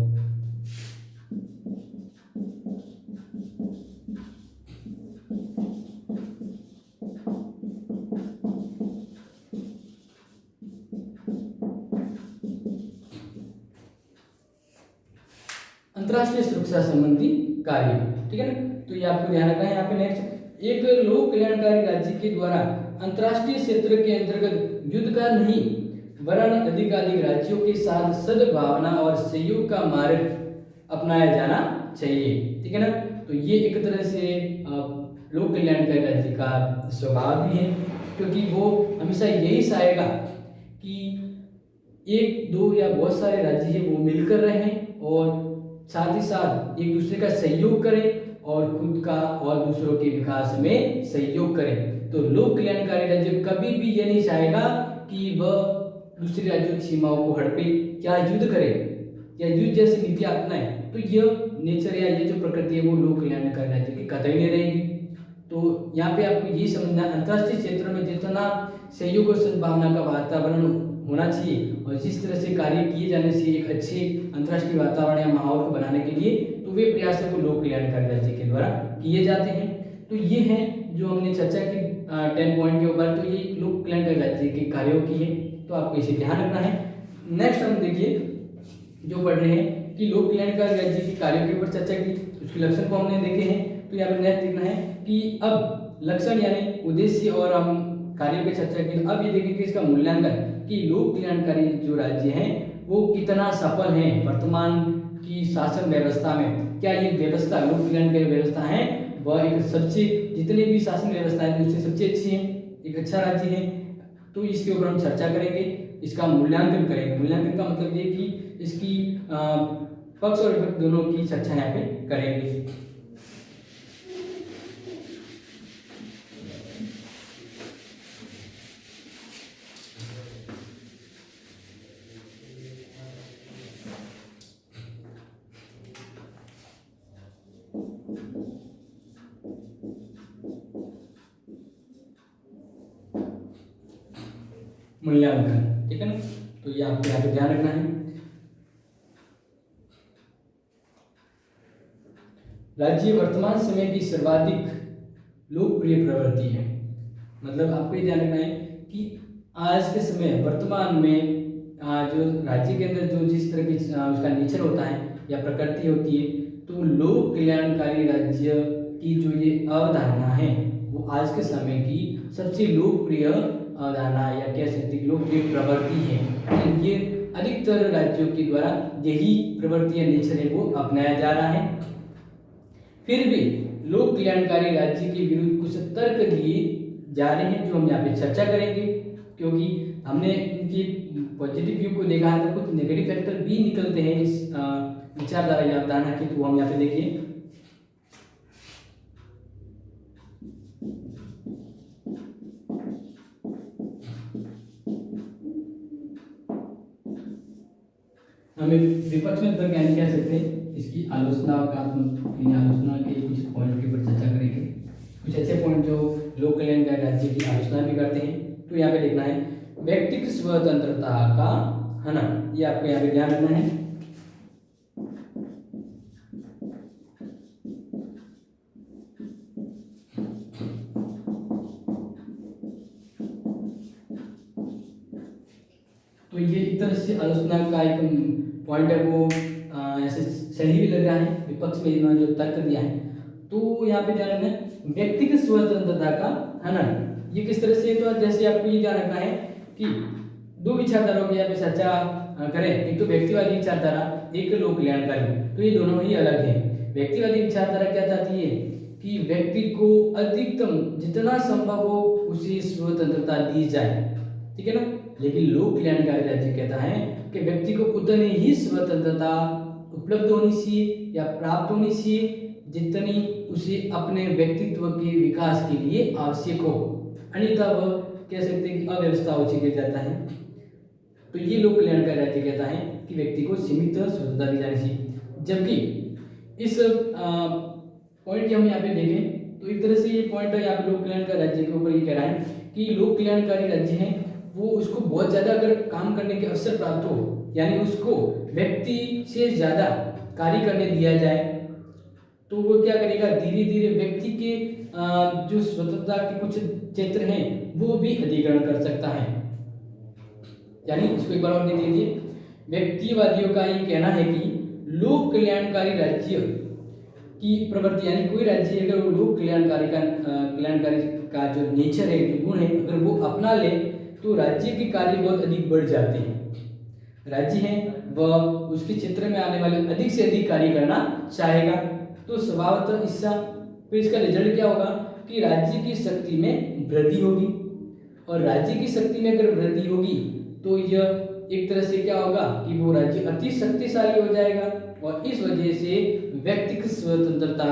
अंतर्राष्ट्रीय सुरक्षा संबंधी कार्य, ठीक है ना। तो ये आपको ध्यान रखना है। यहाँ पे नेक्स्ट, एक लोक कल्याणकारी राज्य के द्वारा अंतर्राष्ट्रीय क्षेत्र के अंतर्गत युद्ध का नहीं वरन अधिकाधिक राज्यों के साथ सद्भावना और सहयोग का मार्ग अपनाया जाना चाहिए, ठीक है ना। तो ये एक तरह से लोक कल्याणकारी राज्य का स्वभाव भी है, क्योंकि वो हमेशा यही चाहेगा कि एक दो या बहुत सारे राज्य है वो मिलकर रहें और साथ ही साथ एक दूसरे का सहयोग करें और खुद का और दूसरों के विकास में सहयोग करें। तो लोक कल्याणकारी राज्य कभी भी ये नहीं चाहेगा कि वह दूसरे राज्यों की सीमाओं को हड़पे या युद्ध करे या युद्ध जैसी नीति अपनाए। तो यह नेचर या ये जो प्रकृति है वो लोक कल्याणकारी राज्य की कतई नहीं रहेगी। तो यहाँ पे आपको ये समझना, अंतर्राष्ट्रीय क्षेत्र में जितना सहयोग और सद्भावना का वातावरण होना चाहिए और जिस तरह से कार्य किए जाने से एक अच्छे अंतर्राष्ट्रीय वातावरण या माहौल को बनाने के लिए, तो वे प्रयासों को लोक कल्याणकारी राज्य के द्वारा किए जाते हैं। तो ये है जो हमने चर्चा की 10 पॉइंट के ऊपर। तो ये लोक कल्याणकारी राज्य के कार्यों की है, तो आपको इसे ध्यान रखना है। नेक्स्ट हम देखिए जो पढ़ रहे हैं कि लोक कल्याणकारी राज्य के कार्यों के ऊपर चर्चा की, उसके लक्षण को हमने देखे हैं। तो यहाँ पर नेक्स्ट देखना है कि अब लक्षण यानी उद्देश्य और हम कार्यों की चर्चा की, तो अब ये देखें कि इसका मूल्यांकन कि लोक कल्याणकारी जो राज्य हैं वो कितना सफल हैं वर्तमान की शासन व्यवस्था में। क्या ये व्यवस्था लोक कल्याणकारी व्यवस्था है वह एक सबसे, जितने भी शासन व्यवस्था है उससे सबसे अच्छी है, एक अच्छा राज्य है। तो इसके ऊपर हम चर्चा करेंगे, इसका मूल्यांकन करेंगे। मूल्यांकन का मतलब ये कि इसकी पक्ष और विपक्ष दोनों की चर्चा यहाँ पे करेंगे। मूल्यांकन, ठीक है ना। तो ये आपको यहाँ पे ध्यान रखना है। राज्य वर्तमान समय की सर्वाधिक लोकप्रिय प्रवृत्ति है। मतलब आपको ये ध्यान रखना है कि आज के समय वर्तमान में जो राज्य के अंदर जो जिस तरह की उसका नेचर होता है या प्रकृति होती है, तो लोक कल्याणकारी राज्य की जो ये अवधारणा है वो आज के समय की सबसे लोकप्रिय अवधारणा या कह सकते हैं लोकप्रिय प्रवृत्ति है। ये अधिकतर राज्यों के द्वारा यही प्रवृत्ति या नेचर है वो अपनाया जा रहा है। फिर भी लोक कल्याणकारी राज्य के विरुद्ध कुछ तर्क दिए जा रहे हैं जो हम यहाँ पे चर्चा करेंगे, क्योंकि हमने इनकी पॉजिटिव व्यू को देखा है तो कुछ नेगेटिव फैक्टर भी निकलते हैं इस विचारधारा या अवधारणा के। तो हम यहाँ पे देखिए हमें विपक्ष में तर्क यानी कह सकते हैं इसकी आलोचना का, आलोचना के कुछ पॉइंट के ऊपर चर्चा करेंगे। कुछ अच्छे पॉइंट जो लोक कल्याणकारी राज्य की आलोचना भी करते हैं। तो यहाँ पे देखना है व्यक्तिगत स्वतंत्रता का हनन, ये आपको यहाँ पे ध्यान रखना है। तो ये एक तरह से आलोचना का एक पॉइंट है वो ऐसे सही भी लग रहा है विपक्ष में इन्होंने जो तर्क दिया है। तो यहाँ पे ध्यान रखना है व्यक्तिगत स्वतंत्रता का हनन, ये किस तरह से, तो जैसे आपको ये ध्यान रखना है कि दो विचारधाराओं की यहाँ पे चर्चा करें। एक तो व्यक्तिवादी विचारधारा, एक लोक कल्याणकारी, तो ये दोनों ही अलग हैं। व्यक्तिवादी विचारधारा क्या चाहती है कि व्यक्ति को अधिकतम जितना संभव हो उसे स्वतंत्रता दी जाए, ठीक है ना। लेकिन लोक कल्याणकारी राज्य कहता है कि व्यक्ति को उतनी ही स्वतंत्रता उपलब्ध होनी चाहिए या प्राप्त होनी चाहिए जितनी उसे अपने व्यक्तित्व के विकास के लिए आवश्यक हो, अन्यथा वह कह सकते हैं कि अव्यवस्था हो गिर जाता है। तो ये लोक कल्याणकारी राज्य कहता है कि व्यक्ति को सीमित स्वतंत्रता दी जानी चाहिए, जबकि इस पॉइंट की हम यहाँ पे देखें तो एक तरह से ये पॉइंट है यहाँ पे लोक कल्याणकारी राज्य के ऊपर ये कह रहा है कि लोक कल्याणकारी राज्य है वो उसको बहुत ज्यादा अगर काम करने के अवसर प्राप्त हो, यानी उसको व्यक्ति से ज्यादा कार्य करने दिया जाए, तो वो क्या करेगा, धीरे धीरे व्यक्ति के जो स्वतंत्रता के कुछ क्षेत्र हैं वो भी अधिग्रहण कर सकता है। यानी इसको एक बार और देख लीजिए, व्यक्तिवादियों का ये कहना है कि लोक कल्याणकारी राज्य की प्रवृत्ति, यानी कोई राज्य अगर वो लोक कल्याणकारी का जो नेचर है, जो गुण है, अगर वो अपना ले तो राज्य के कार्य बहुत अधिक बढ़ जाते हैं। राज्य है वह उसके क्षेत्र में आने वाले अधिक से अधिक कार्य करना चाहेगा, तो स्वभावतः इसका रिजल्ट क्या होगा कि राज्य की शक्ति में वृद्धि होगी, और राज्य की शक्ति में अगर वृद्धि होगी तो यह एक तरह से क्या होगा कि वो राज्य अति शक्तिशाली हो जाएगा, और इस वजह से व्यक्तिगत स्वतंत्रता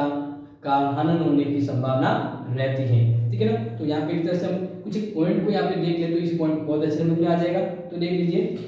का हनन होने की संभावना रहती है। ठीक है ना। तो यहाँ पे एक तरह से हम कुछ पॉइंट को यहाँ पे देख ले तो इस पॉइंट बहुत अच्छे समझ में आ जाएगा। तो देख लीजिए,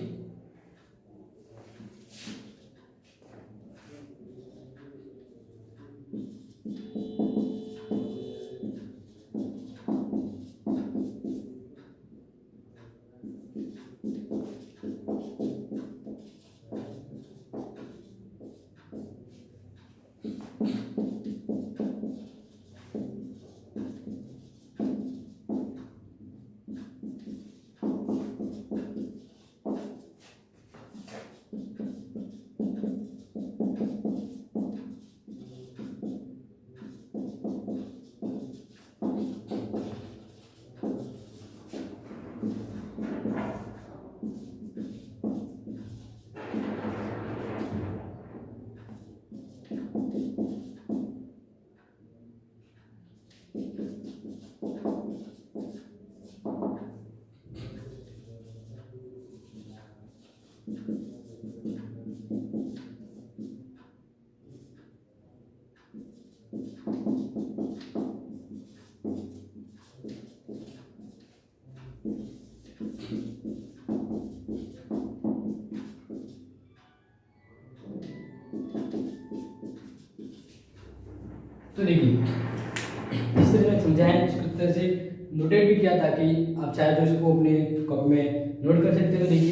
तो देखिए इस तरह से समझाया, इसको इस तरह से नोटेट भी किया ताकि आप चाहे तो इसको अपने कॉपी में नोट कर सकते हो। देखिए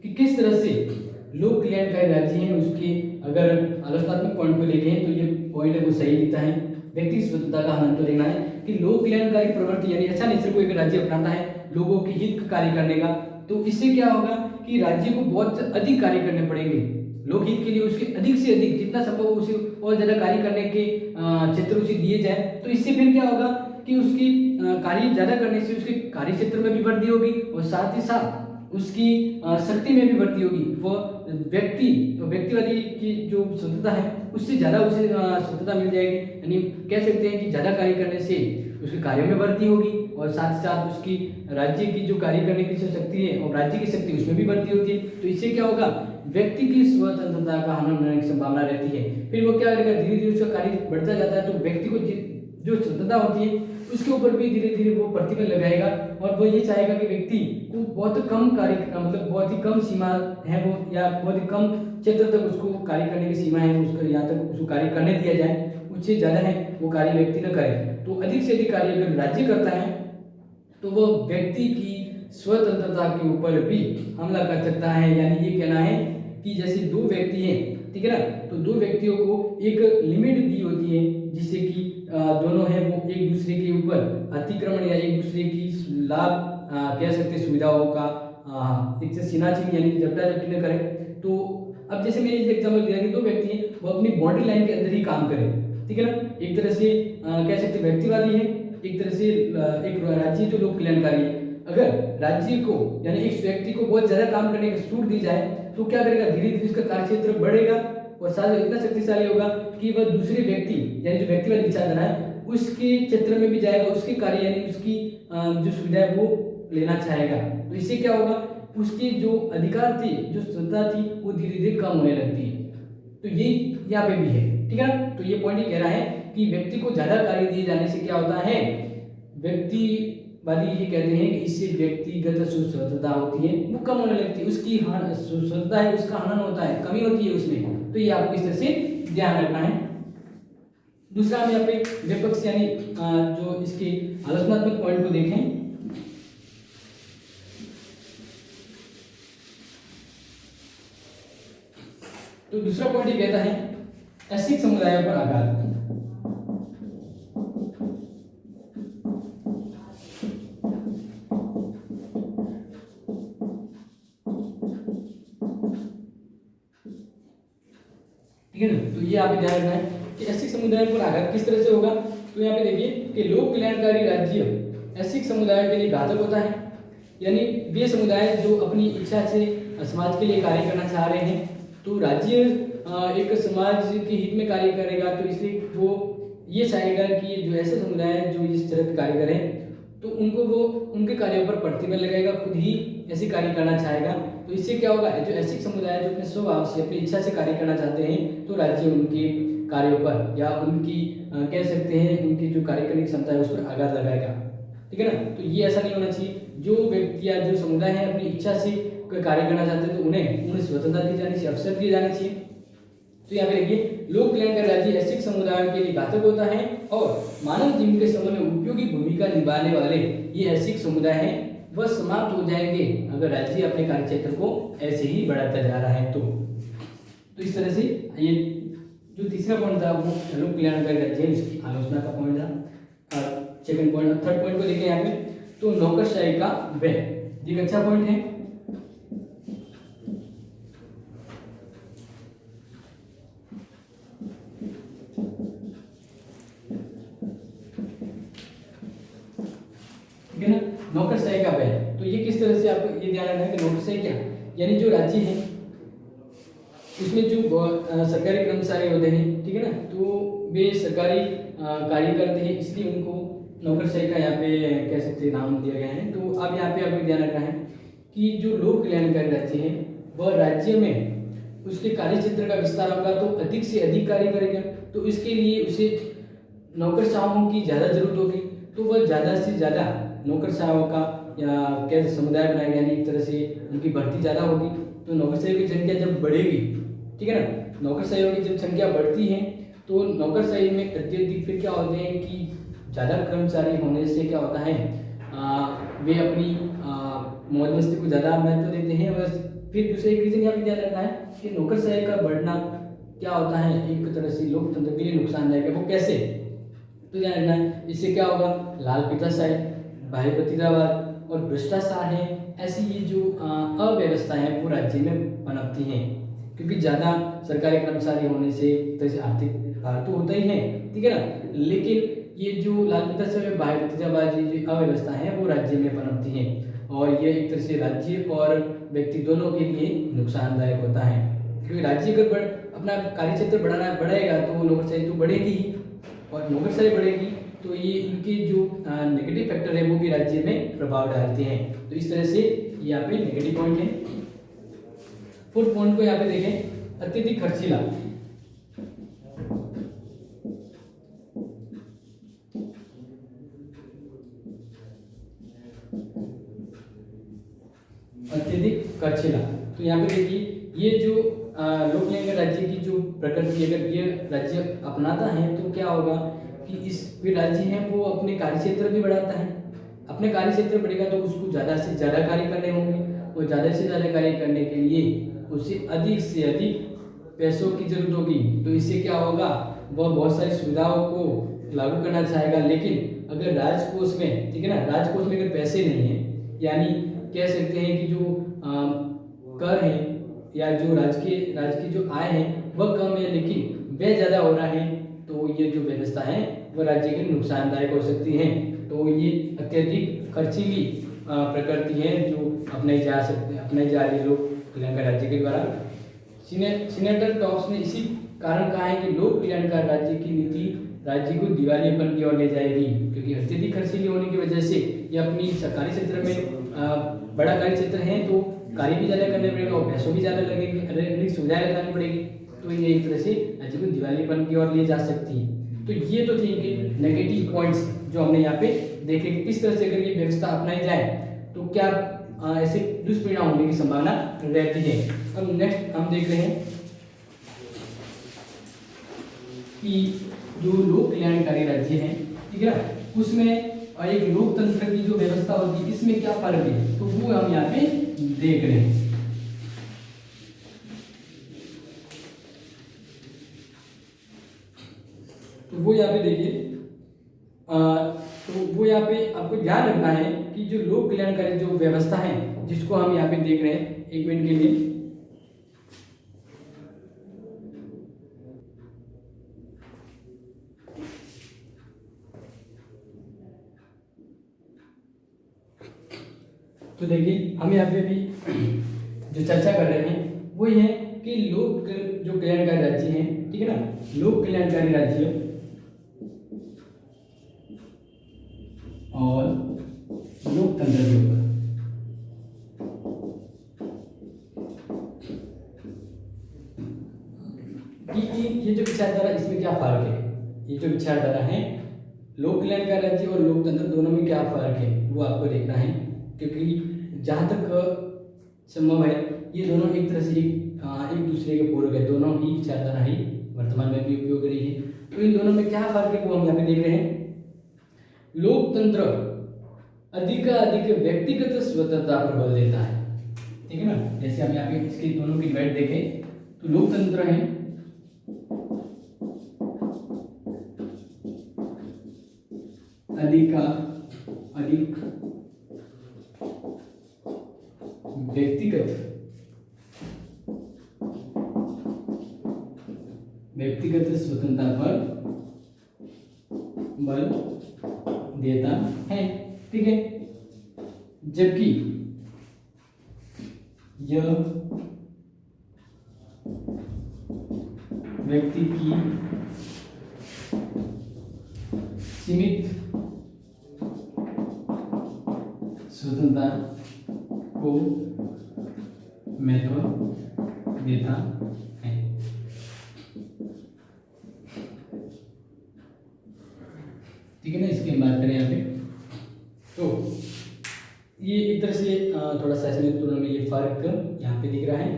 कि किस तरह से लोक कल्याणकारी राज्य है उसके अगर आलोचनात्मक पॉइंट को देखें तो ये पॉइंट है वो सही दिखता है। व्यक्ति स्वतंत्रता का हनन तो देखना है कि लोक कल्याणकारी प्रवृत्ति यानी अच्छा नेचर को एक राज्य अपनाता है लोगों के हित का कार्य करने का, तो इससे क्या होगा कि राज्य को बहुत अधिक कार्य करने पड़ेंगे लोकहित के लिए, उसके अधिक से अधिक जितना संभव हो उसे और ज्यादा कार्य करने के क्षेत्र उसे दिए जाए। तो इससे फिर क्या होगा कि उसकी कार्य ज्यादा करने से उसके कार्य क्षेत्र में भी वृद्धि होगी और साथ ही साथ उसकी शक्ति में भी वृद्धि होगी। वह व्यक्तिवादी की जो स्वतंत्रता है उससे ज्यादा उसे स्वतंत्रता मिल जाएगी, यानी कह सकते हैं कि ज्यादा कार्य करने से उसके कार्यों में वृद्धि होगी और साथ ही साथ उसकी राज्य की जो कार्य करने की जो शक्ति है और राज्य की शक्ति उसमें भी वृद्धि होती है। तो इससे क्या होगा, व्यक्ति की स्वतंत्रता का हनन होने की संभावना रहती है। फिर वो क्या करेगा, धीरे धीरे उसका कार्य बढ़ता जाता है तो व्यक्ति को जो स्वतंत्रता होती है उसके ऊपर भी धीरे धीरे वो प्रतिबंध लगाएगा और वो ये चाहेगा कि व्यक्ति को बहुत कम कार्य मतलब बहुत ही कम सीमा है वो या बहुत ही कम क्षेत्र तक उसको कार्य करने की सीमा है उसको यहाँ तक उसको कार्य करने दिया जाए, उससे ज़्यादा है वो कार्य व्यक्ति न करे। तो अधिक से अधिक कार्य अगर राज्य करता है तो वो व्यक्ति की स्वतंत्रता के ऊपर भी हमला कर सकता है। यानी ये कहना है कि जैसे दो व्यक्ति हैं, ठीक है ना, तो दो व्यक्तियों को एक लिमिट दी होती है जिससे कि दोनों हैं वो एक दूसरे के ऊपर अतिक्रमण या एक दूसरे की लाभ कह सकते सुविधाओं का एक से सीनाचीन यानी जबड़ा जब्ती न करें। तो अब जैसे मैंने एग्जाम्पल दिया कि दो व्यक्ति हैं वो अपनी बाउंड्री लाइन के अंदर ही काम करें, ठीक है ना, एक तरह से कह सकते व्यक्तिवादी है, एक तरह से एक राज्य जो लोक कल्याणकारी है। अगर राज्य को यानी एक व्यक्ति को बहुत ज्यादा काम करने की छूट दी जाए तो क्या करेगा, धीरे धीरे उसका कार्य क्षेत्र बढ़ेगा और साथ इतना शक्तिशाली होगा कि वह दूसरे व्यक्ति यानी जो व्यक्तिवादी विचारधारा है उसके क्षेत्र में भी जाएगा, उसके कार्य यानी उसकी जो सुविधा है वो लेना चाहेगा। तो इससे क्या होगा, उसके जो अधिकार थे जो स्वतंत्रता थी वो धीरे धीरे कम होने लगती है। तो ये यहाँ पे भी है, ठीक है ना। तो ये पॉइंट कह रहा है कि व्यक्ति को ज्यादा कार्य दिए जाने से क्या होता है, व्यक्तिवादी ये कहते हैं कि इससे व्यक्तिगत स्वतंत्रता होती है वो कम होने लगती है, उसकी स्वतंत्रता है उसका हनन होता है, कमी होती है उसमें। तो ये आपको इस तरह से ध्यान रखना है। दूसरा हम यहाँ पे विपक्ष यानी जो इसके आलोचनात्मक पॉइंट को देखें तो दूसरा पॉइंट ये कहता है ऐच्छिक समुदायों पर आघात। ठीक है ना, तो ये आप ध्यान रखना है कि ऐच्छिक समुदायों पर आघात किस तरह से होगा। तो यहाँ पे देखिए कि लोक कल्याणकारी राज्य ऐच्छिक समुदायों के लिए घातक होता है, यानी वे समुदाय जो अपनी इच्छा से समाज के लिए कार्य करना चाह रहे हैं, तो राज्य एक समाज के हित में कार्य करेगा, तो इसलिए वो ये चाहेगा कि जो ऐसे समुदाय जो इस तरह के कार्य करें तो उनको वो उनके कार्यों पर प्रतिबंध लगाएगा, खुद ही ऐसे कार्य करना चाहेगा। तो इससे क्या होगा, जो ऐच्छिक समुदाय जो अपने स्वभाव से अपनी इच्छा से कार्य करना चाहते हैं तो राज्य उनके कार्यों पर या उनकी कह सकते हैं उनकी जो कार्य करने की क्षमता है उस पर आघात लगाएगा। ठीक है ना, तो ये ऐसा नहीं होना चाहिए। जो व्यक्ति या जो समुदाय है अपनी इच्छा से कार्य करना चाहते हैं तो उन्हें स्वतंत्रता दी जानी चाहिए, अवसर दिए जाने चाहिए। तो यहाँ पे देखिए लोक कल्याणकारी राज्य ऐच्छिक समुदायों के लिए घातक होता है और मानव जीवन के समय में उपयोगी भूमिका निभाने वाले ये ऐच्छिक समुदाय हैं वह समाप्त हो जाएंगे अगर राज्य अपने कार्य क्षेत्र को ऐसे ही बढ़ाता जा रहा है। तो इस तरह से ये जो तीसरा पॉइंट था वो लोक कल्याणकारी राज्य उसकी आलोचना का पॉइंट था। सेकंड पॉइंट, थर्ड पॉइंट को देखें यहाँ पे तो नौकरशाही का व्यय, एक अच्छा पॉइंट है। ठीक है ना, नौकरशाही का व्यय, तो ये किस तरह से आपको ये ध्यान रखना है कि नौकरशाही क्या, यानी जो राज्य है उसमें जो सरकारी कर्मचारी होते हैं, ठीक है ना, तो वे सरकारी कार्य करते हैं, इसलिए उनको नौकरशाही का यहाँ पे कह सकते हैं नाम दिया गया है। तो अब यहाँ पे आपको ध्यान रखना है कि जो लोक कल्याणकारी राज्य है वह राज्य में उसके कार्य क्षेत्र का विस्तार होगा तो अधिक से अधिक कार्य करेगा, तो इसके लिए उसे नौकरशाहों की ज़्यादा जरूरत होगी, तो वह ज़्यादा से ज़्यादा नौकरशाहों का या कैसे समुदाय बनाएगा, यानी एक तरह से उनकी भर्ती ज़्यादा होगी। तो नौकरशाही की संख्या जब बढ़ेगी, ठीक है ना, नौकरशाहियों की जब संख्या बढ़ती है तो नौकरशाही में अत्यधिक फिर क्या होते हैं कि ज़्यादा कर्मचारी होने से क्या होता है वे अपनी मौज मस्ती को ज़्यादा महत्व देते हैं। बस फिर दूसरे एक रीज़न यहाँ पे ध्यान रखना है कि नौकरशाही का बढ़ना क्या होता है एक तरह से लोकतंत्र के लिए नुकसानदायक है। वो कैसे, तो ध्यान रखना है, इससे क्या होगा, लाल पिताशाही, भाई भतीजावाद और भ्रष्टाचार है, ऐसी ये जो अव्यवस्थाएं हैं वो राज्य में पनपती हैं, क्योंकि ज़्यादा सरकारी कर्मचारी होने से एक तरह से आर्थिक भार तो होता ही है, ठीक है ना, लेकिन ये जो लाल पिताशाही भाई भतीजावाद जो अव्यवस्था है वो राज्य में पनपती हैं और ये एक तरह से राज्य और व्यक्ति दोनों के लिए नुकसानदायक होता है, क्योंकि राज्य अगर अपना कार्य क्षेत्र बढ़ाएगा तो नौकरशाही तो बढ़ेगी ही, और नौकरशाही बढ़ेगी तो ये इनके जो नेगेटिव फैक्टर है वो भी राज्य में प्रभाव डालते हैं। तो इस तरह से ये यहाँ पे नेगेटिव पॉइंट है। फोर्थ पॉइंट को यहाँ पे देखें, अत्यधिक खर्चीला। अत्यधिक खर्चीला, तो यहाँ पे देखिए ये जो लोक कल्याणकारी राज्य की जो प्रकृति अगर ये राज्य अपनाता है तो क्या होगा कि इस भी राज्य है वो अपने कार्य क्षेत्र भी बढ़ाता है, अपने कार्य क्षेत्र बढ़ेगा तो उसको ज़्यादा से ज़्यादा कार्य करने होंगे और ज़्यादा से ज़्यादा कार्य करने के लिए उसे अधिक से अधिक पैसों की जरूरत होगी। तो इससे क्या होगा, वह बहुत सारी सुविधाओं को लागू करना चाहेगा, लेकिन अगर राजकोष में, ठीक है ना, राजकोष में अगर पैसे नहीं है, यानी कह सकते हैं कि जो कर है या जो राज्य की जो आय है वह कम है लेकिन व्यय ज़्यादा हो रहा है, तो ये जो व्यवस्था है वह राज्य के लिए नुकसानदायक हो सकती है। तो ये अत्यधिक खर्चीली प्रकृति है जो अपनाई जा रही है लोक कल्याणकारी राज्य के द्वारा। सीनेटर टॉप्स ने इसी कारण कहा है कि लोक कल्याणकारी राज्य की नीति राज्य को दिवालियापन की ओर ले जाएगी, क्योंकि अत्यधिक खर्चीली होने की वजह से ये अपनी सरकारी क्षेत्र में बड़ा कार्य क्षेत्र है तो कार्य भी ज़्यादा करने पड़ेगा और पैसों भी ज़्यादा लगेगी, अधिक सुविधाएं लगानी पड़ेगी, तो ये एक तरह से राज्य को दिवालियापन की ओर ले जा सकती है। तो ये तो थे इनके नेगेटिव पॉइंट्स जो हमने यहाँ पे देखे कि किस तरह से अगर ये व्यवस्था अपनाई जाए तो क्या ऐसे दुष्परिणाम होने की संभावना रहती है। अब नेक्स्ट हम देख रहे हैं कि जो लोक कल्याणकारी राज्य हैं, ठीक है ना, उसमें एक लोकतंत्र की जो व्यवस्था होती है इसमें क्या फर्क है, तो वो हम यहाँ पे देख रहे हैं। तो वो यहाँ पे देखिए, तो वो यहाँ पे आपको ध्यान रखना है कि जो लोक कल्याणकारी जो व्यवस्था है जिसको हम यहाँ पे देख रहे हैं, एक मिनट के लिए, तो देखिए हम यहाँ पे भी जो चर्चा कर रहे हैं वो ये है कि लोक जो कल्याणकारी राज्य हैं, ठीक है ना, लोक कल्याणकारी राज्य और लोकतंत्र के ऊपर। ये जो विचारधारा, इसमें क्या फर्क है, ये जो विचारधारा है लोक कल्याणकारी राज्य और लोकतंत्र दोनों में क्या फर्क है वो आपको देखना है, क्योंकि जहाँ तक संभव है ये दोनों एक तरह से एक दूसरे के पूरक है, दोनों ही विचारधारा ही वर्तमान में भी उपयोग रही है। तो इन दोनों में क्या फर्क है वो हम यहाँ पे देख रहे हैं। लोकतंत्र अधिक व्यक्तिगत स्वतंत्रता पर बल देता है, ठीक है ना। जैसे हम यहाँ पे इसके दोनों की डिबेट देखें तो लोकतंत्र है अधिक व्यक्तिगत स्वतंत्रता पर बल देता है, ठीक है, जबकि यह व्यक्ति की सीमित स्वतंत्रता को महत्व देता है। ठीक है ना, इसकी हम बात करें यहाँ पे, तो ये एक तरह से थोड़ा सा इसमें दोनों में ये फर्क यहाँ पे दिख रहा है।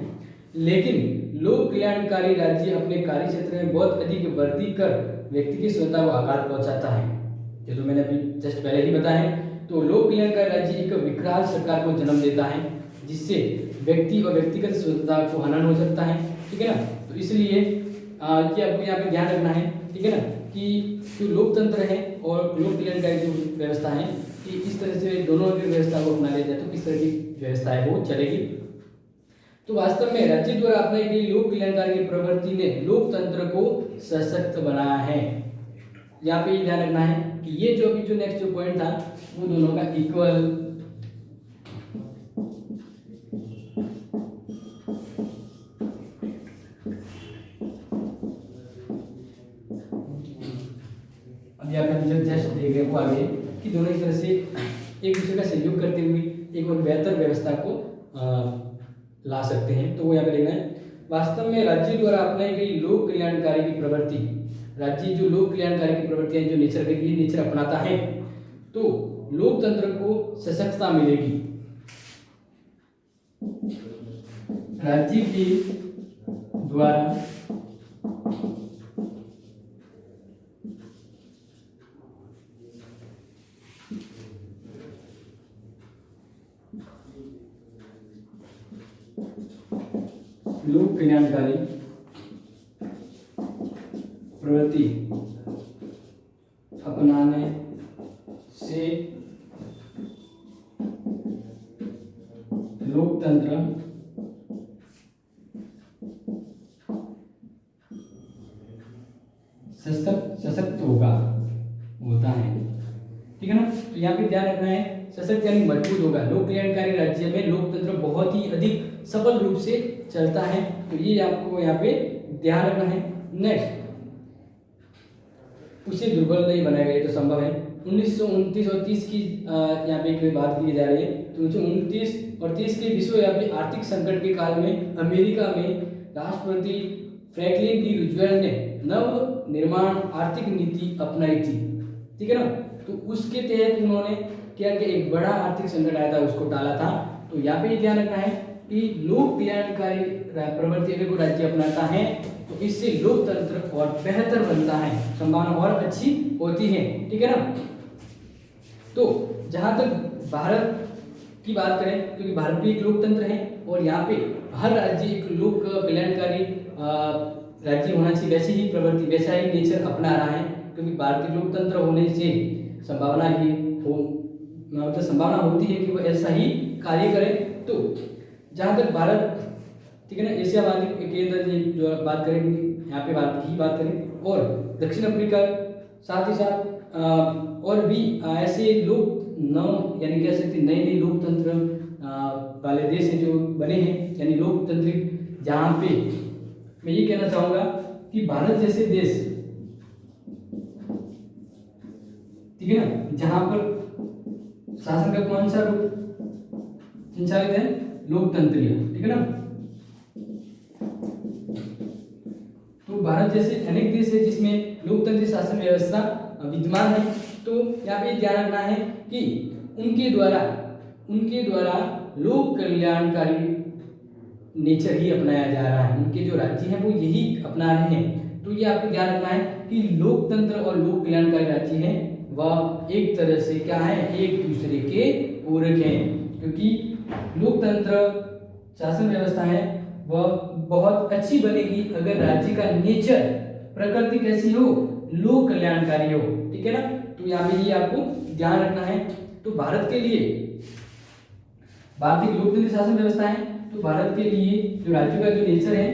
लेकिन लोक कल्याणकारी राज्य अपने कार्य क्षेत्र में बहुत अधिक वृद्धि कर व्यक्ति की स्वतंत्रता को आकार पहुंचाता है, ये तो मैंने अभी जस्ट पहले ही बताया। तो लोक कल्याणकारी राज्य एक विकराल सरकार को जन्म देता है जिससे व्यक्ति और व्यक्तिगत स्वतंत्रता को हनन हो सकता है, ठीक है ना। तो इसलिए ये आपको यहाँ पे ध्यान रखना है, ठीक है ना, कि जो लोकतंत्र है और लोक कल्याणकारी जो व्यवस्था है कि इस तरह से दोनों की व्यवस्था को अपना लिया जाए तो किस तरह की व्यवस्था है वो चलेगी। तो वास्तव में राज्य द्वारा अपनाई गई लोक कल्याणकारी की प्रवृत्ति ने लोकतंत्र को सशक्त बनाया है। यहाँ पे ध्यान रखना है कि ये जो अभी जो नेक्स्ट जो पॉइंट था वो दोनों का इक्वल अभी आप जस्ट देख रहे हो आगे कि दोनों एक तरह से एक दूसरे का सहयोग करते हुए एक और बेहतर व्यवस्था को ला सकते हैं। तो वो यहाँ पे देखना है, वास्तव में राज्य द्वारा अपनाई गई लोक कल्याणकारी की प्रवृत्ति, राज्य जो लोक कल्याणकारी की प्रवृत्तियां जो नेचर अपनाता है तो लोकतंत्र को सशक्तता मिलेगी। राज्य के द्वारा लोक कल्याणकारी प्रवृत्ति अपनाने से लोकतंत्र सशक्त होता है, ठीक है ना। तो यहाँ पे ध्यान रखना है, सशक्त यानी मजबूत होगा। लोक कल्याणकारी राज्य में लोकतंत्र बहुत ही अधिक सफल रूप से चलता है, तो ये आपको यहाँ पे ध्यान रखना है। नेक्स्ट, उसे दुर्बल नहीं बनाएगा, ये तो संभव है। 1929 और 30 की यहाँ पे एक बात की जा रही है। तो 1929 और 30 के विश्वव्यापी आर्थिक संकट के काल में अमेरिका में राष्ट्रपति फ्रैंकलिन डी रूजवेल्ट ने नव निर्माण आर्थिक नीति अपनाई थी, ठीक है ना। तो उसके तहत उन्होंने क्या कि एक बड़ा आर्थिक संकट आया था उसको टाला था। तो यहाँ पे ध्यान रखना है कि लोक कल्याणकारी प्रवृत्ति अगर कोई राज्य अपनाता है तो इससे लोकतंत्र और बेहतर बनता है, संभावना और अच्छी होती है। ठीक है ना। तो जहां तक भारत की बात करें, क्योंकि भारत भी एक लोकतंत्र है और यहाँ पे हर राज्य एक लोक कल्याणकारी राज्य होना चाहिए, वैसी ही प्रवृत्ति, वैसा ही नेचर अपना रहा है, क्योंकि भारतीय लोकतंत्र होने से संभावना ही हो मतलब संभावना होती है कि वो ऐसा ही कार्य करे। तो जहाँ तक भारत, ठीक है ना, एशिया महाद्वीप के अंदर जो बात करें, यहाँ पे बात करें और दक्षिण अफ्रीका, साथ ही साथ और भी ऐसे लोग यानी कह सकते नए नए लोकतंत्र वाले देश हैं जो बने हैं, यानी लोकतांत्रिक, जहाँ पे मैं ये कहना चाहूँगा कि भारत जैसे देश, ठीक है ना, जहाँ पर शासन का कौन सा रूप संचालित है, लोकतंत्रीय, ठीक है ना। तो भारत जैसे अनेक देश है जिसमें लोकतंत्री शासन व्यवस्था विद्यमान है। तो यहाँ पे ध्यान रखना है कि उनके द्वारा लोक कल्याणकारी नेचर ही अपनाया जा रहा है, उनके जो राज्य हैं वो यही अपना रहे हैं। तो ये आपको ध्यान रखना है कि लोकतंत्र और लोक कल्याणकारी राज्य हैं वह एक तरह से क्या है, एक दूसरे के पूरक हैं, क्योंकि लोकतंत्र शासन व्यवस्था है वह बहुत अच्छी बनेगी अगर राज्य का नेचर, प्रकृति कैसी हो, लोक कल्याणकारी हो। ठीक है ना। तो यहाँ पे ये आपको ध्यान रखना है। तो भारत के लिए, भारतीय लोकतंत्र शासन व्यवस्था है, तो भारत के लिए जो राज्यों का जो नेचर है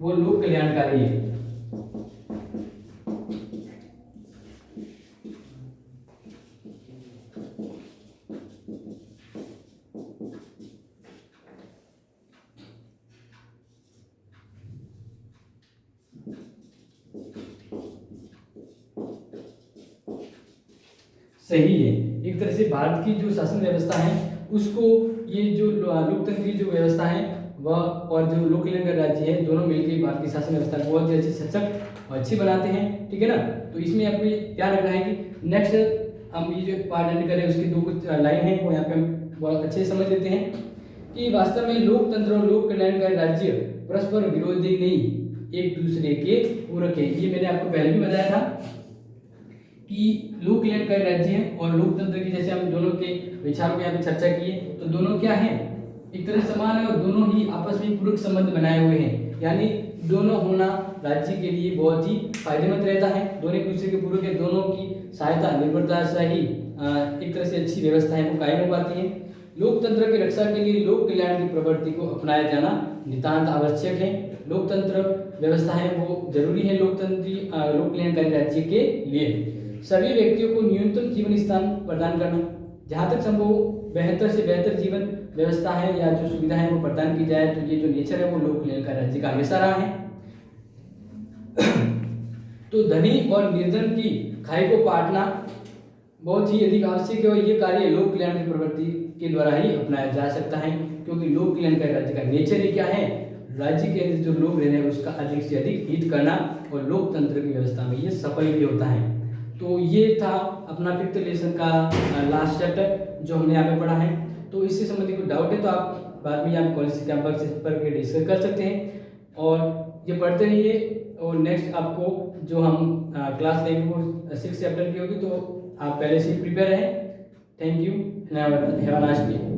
वो लोक कल्याणकारी है। सही है। एक तरह से भारत की जो शासन व्यवस्था है उसको ये जो लोकतंत्री जो व्यवस्था है वह और जो लोक कल्याणकारी राज्य है दोनों मिलकर भारत की शासन व्यवस्था को बहुत ही अच्छी, सशक्त और अच्छी बनाते हैं। ठीक है ना। तो इसमें आपको ध्यान रखना है कि नेक्स्ट हम ये जो पार्ट एंड करें उसकी दो कुछ लाइन है वो यहाँ पे हम बहुत अच्छे से समझ लेते हैं कि वास्तव में लोकतंत्र और लोक कल्याणकारी राज्य परस्पर विरोधी नहीं, एक दूसरे के पूरक है। ये मैंने आपको पहले भी बताया था कि लोक कल्याणकारी राज्य है और लोकतंत्र की जैसे हम दोनों के विचारों की यहाँ पे चर्चा की है, तो दोनों क्या है, एक तरह समान है और दोनों ही आपस में पूरक संबंध बनाए हुए हैं, यानी दोनों होना राज्य के लिए बहुत ही फायदेमंद रहता है। दोनों एक दूसरे के पूरक है, दोनों की सहायता निर्भरता से ही एक तरह से अच्छी व्यवस्था है वो कायम हो पाती है। लोकतंत्र की रक्षा के लिए लोक कल्याण की प्रवृत्ति को अपनाया जाना नितांत आवश्यक है। लोकतंत्र व्यवस्था है वो जरूरी है लोकतंत्री लोक कल्याणकारी राज्य के लिए। सभी व्यक्तियों को न्यूनतम जीवन स्थान प्रदान करना, जहाँ तक संभव बेहतर से बेहतर जीवन व्यवस्था है या जो सुविधा है वो प्रदान की जाए, तो ये जो नेचर है वो लोक कल्याणकारी राज्य का हमेशा रहा है। तो धनी और निर्धन की खाई को पाटना बहुत ही अधिक आवश्यक है और ये कार्य लोक कल्याण की प्रवृत्ति के द्वारा ही अपनाया जा सकता है, क्योंकि लोक कल्याणकारी राज्य का नेचर ही क्या है, राज्य के अंदर जो लोग रह रहे हैं उसका अधिक से अधिक हित करना, और लोकतंत्र की व्यवस्था में ये सफल भी होता है। तो ये था अपना 5th लेसन का लास्ट चैप्टर जो हमने यहाँ पे पढ़ा है। तो इससे संबंधित कोई डाउट है तो आप बाद में यहाँ कॉलेज कैंपस पर डिस्कस कर सकते हैं और ये पढ़ते रहिए। और नेक्स्ट आपको जो हम क्लास लेंगे वो 6th चैप्टर की होगी, तो आप पहले से प्रिपेयर रहें। Thank you, have a nice day.